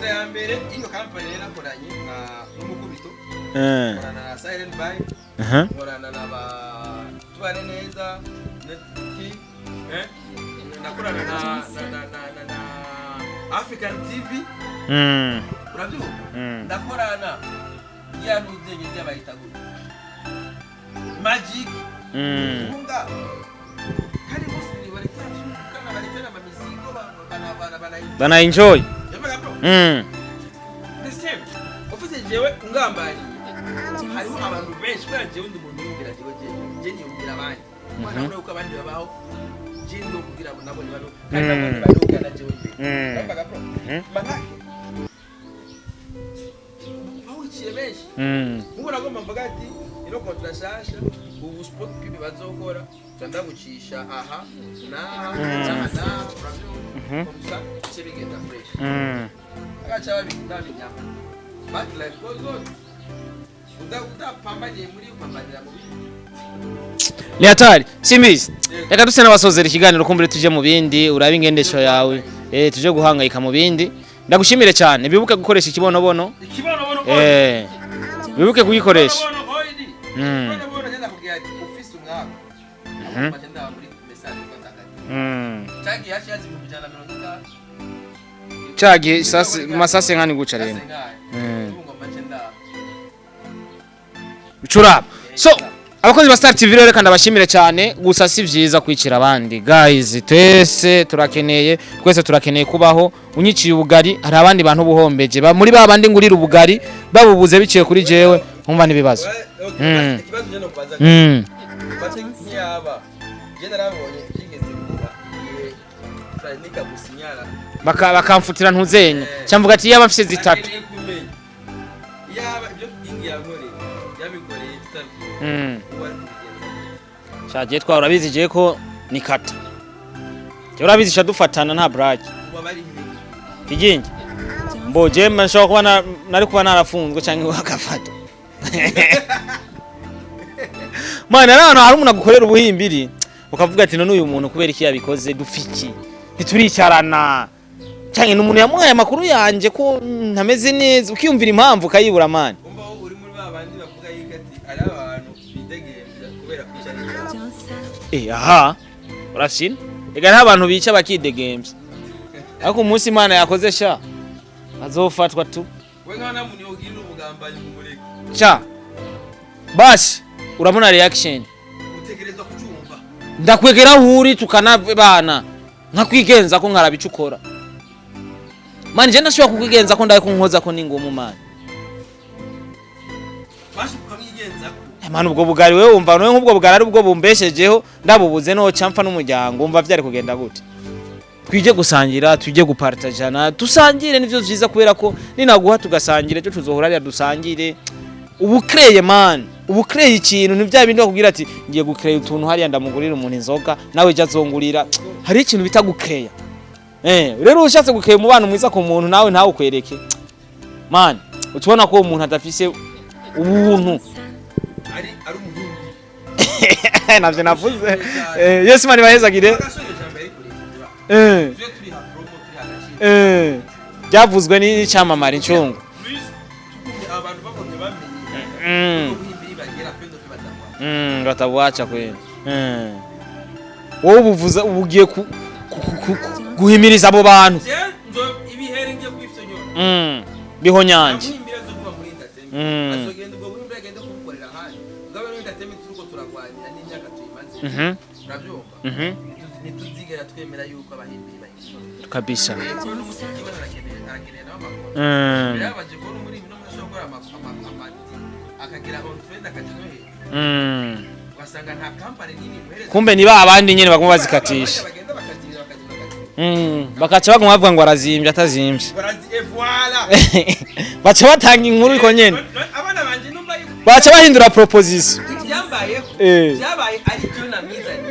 ya mbere iyo company yarakoranye na n'umukubito na Silent Buy ngorana naba tubane neza netki nakorana na African TV urabyuka ndakorana ya nuzenge y'abayitagura Magic unga kari bose ni bari kana bari tena mamizigo bana enjoy the same office jewe ungambani hariho abantu benshi kwa jewe ndi umuntu yumvira je nyumvira abandi mwana uri uko abandi babaho je ndo kugira nabo ni bano kandi nabo baruka na jewe bamba gapro manake bawuciye benshi mubona ko mbaga ati ino kontrashasha ubu sport pipi bazokora tsandabucisha aha naha urabyo komsa chebigenda fresh agacha babindana inyama but life goes on udapambanye muri upambanira mu ni hatari simbizi reka duse n'abasozera ikiganiro kumbure tuje mu bindi urabe ingendesho yawe tuje guhangayika mu bindi ndagushimire cyane bibuke gukoresha ikibonobono bibuke kugikoresha chagi sasa masase ngani guca rero Churaba. So, abakozi ba Star TV rero kandi abashimire cyane gusa si vyiza kwicira abandi. Guys, twese turakeneye kubaho unyiciye ubugari hari abandi bantu buhombeje. Muri babandi ngurira ubugari babubuze biciye kuri jewe nkumva nibibazo. Ikibazo je no kubaza. Bati nkiyaba. Je narabonye byigeze kuba nika gusinyara. Bakamfutira ntuzenya. Cyamvuga ati yaba mfise zitatu. Yaba ibyo kingi yankore. Shaje twa urabizi je ko ni kata. Je urabizi sha dufatana nta brake. Kigingi. Mboje mashaka kuba nari kuba narafunzwe cyangwa wakafata. Mana rano hari umuntu agukorera ubuhimbiri ukavuga ati none uyu muntu kubera iki yabikoze dufiki. Ntituricarana. Cyangwa n'umuntu yamuhaye amakuru yanje ko ntameze neza ukiyumvira impamvu kayibura mani. Aha urashina ega nta bantu bica bakidegemvye ariko umunsi Imana yakoze sha azofatwa tu we nkana muntu yogira ubugambanyi mu mureke sha basi urabona reaction utegereza kucyumva ndakwegera huri tukanabana nkakwigenza ko nkarabica ukora mani je ndashobora kukwigenza ko ndaye kunkoza ko ningomu mani basi ukamwigenza Manu ubwo bugari wewe wumva no nk'ubwo bugari ari ubwo bumbeshejeho ndabubuze no camfa n'umuryango umva vyari kugenda gute twije gusangira twije gupartajana dusangire nivyo vyiza kubera ko ninaguha tugasangire cyo tuzohora ari dusangire ubu creye man ubu creye ikintu nivya bindi bakubwira ati ngiye gucreya utuntu hari ndamugurira umuntu inzoga nawe jazongurira hari ikintu bita gucreya rero ushatse gucreya umubano mwiza ku muntu nawe ntawe ukwereke man utubona ko umuntu adafise ubuntu ari umuhimbi navyo navuze Yesu mani bahezagire byavuzwe n'icyamamare incungu abantu bakoze bamenye ubuhimbiri bagera pendo batangwa batabuacha kweli wowe ubuvuza ubugiye guhimiriza abo bantu ibihere ngiye kwifsonyo bihonyanje azogenda ubwo buhimbiri agenda kubukorera handi ngabe no ndateme turuko turagwanira n'imyaka tuyimaze urabyumva ntituzigera twemera yuko abahimbiri bahisha kabisa birabaje ko muri bino mushobora amati akagira on trend akajinohe wasanga nta company nini muhereza kumbe niba abandi nyene bagomba bazikatisha bakaca bagomba bavuga ngo arazimbye atazimbye voilà baca batanga inkuru iko nyene abana banje numva baca bahindura proposition byambaye byabaye ari cyo namizanye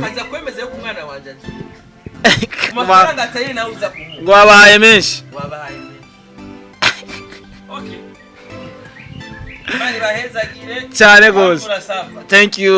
kaza kwemeza yo kumwana wanje mafaranga atari nawe uza kumu ngo wabahaye menshi wabahaye menshi okay bari bahezagire cyane gose thank you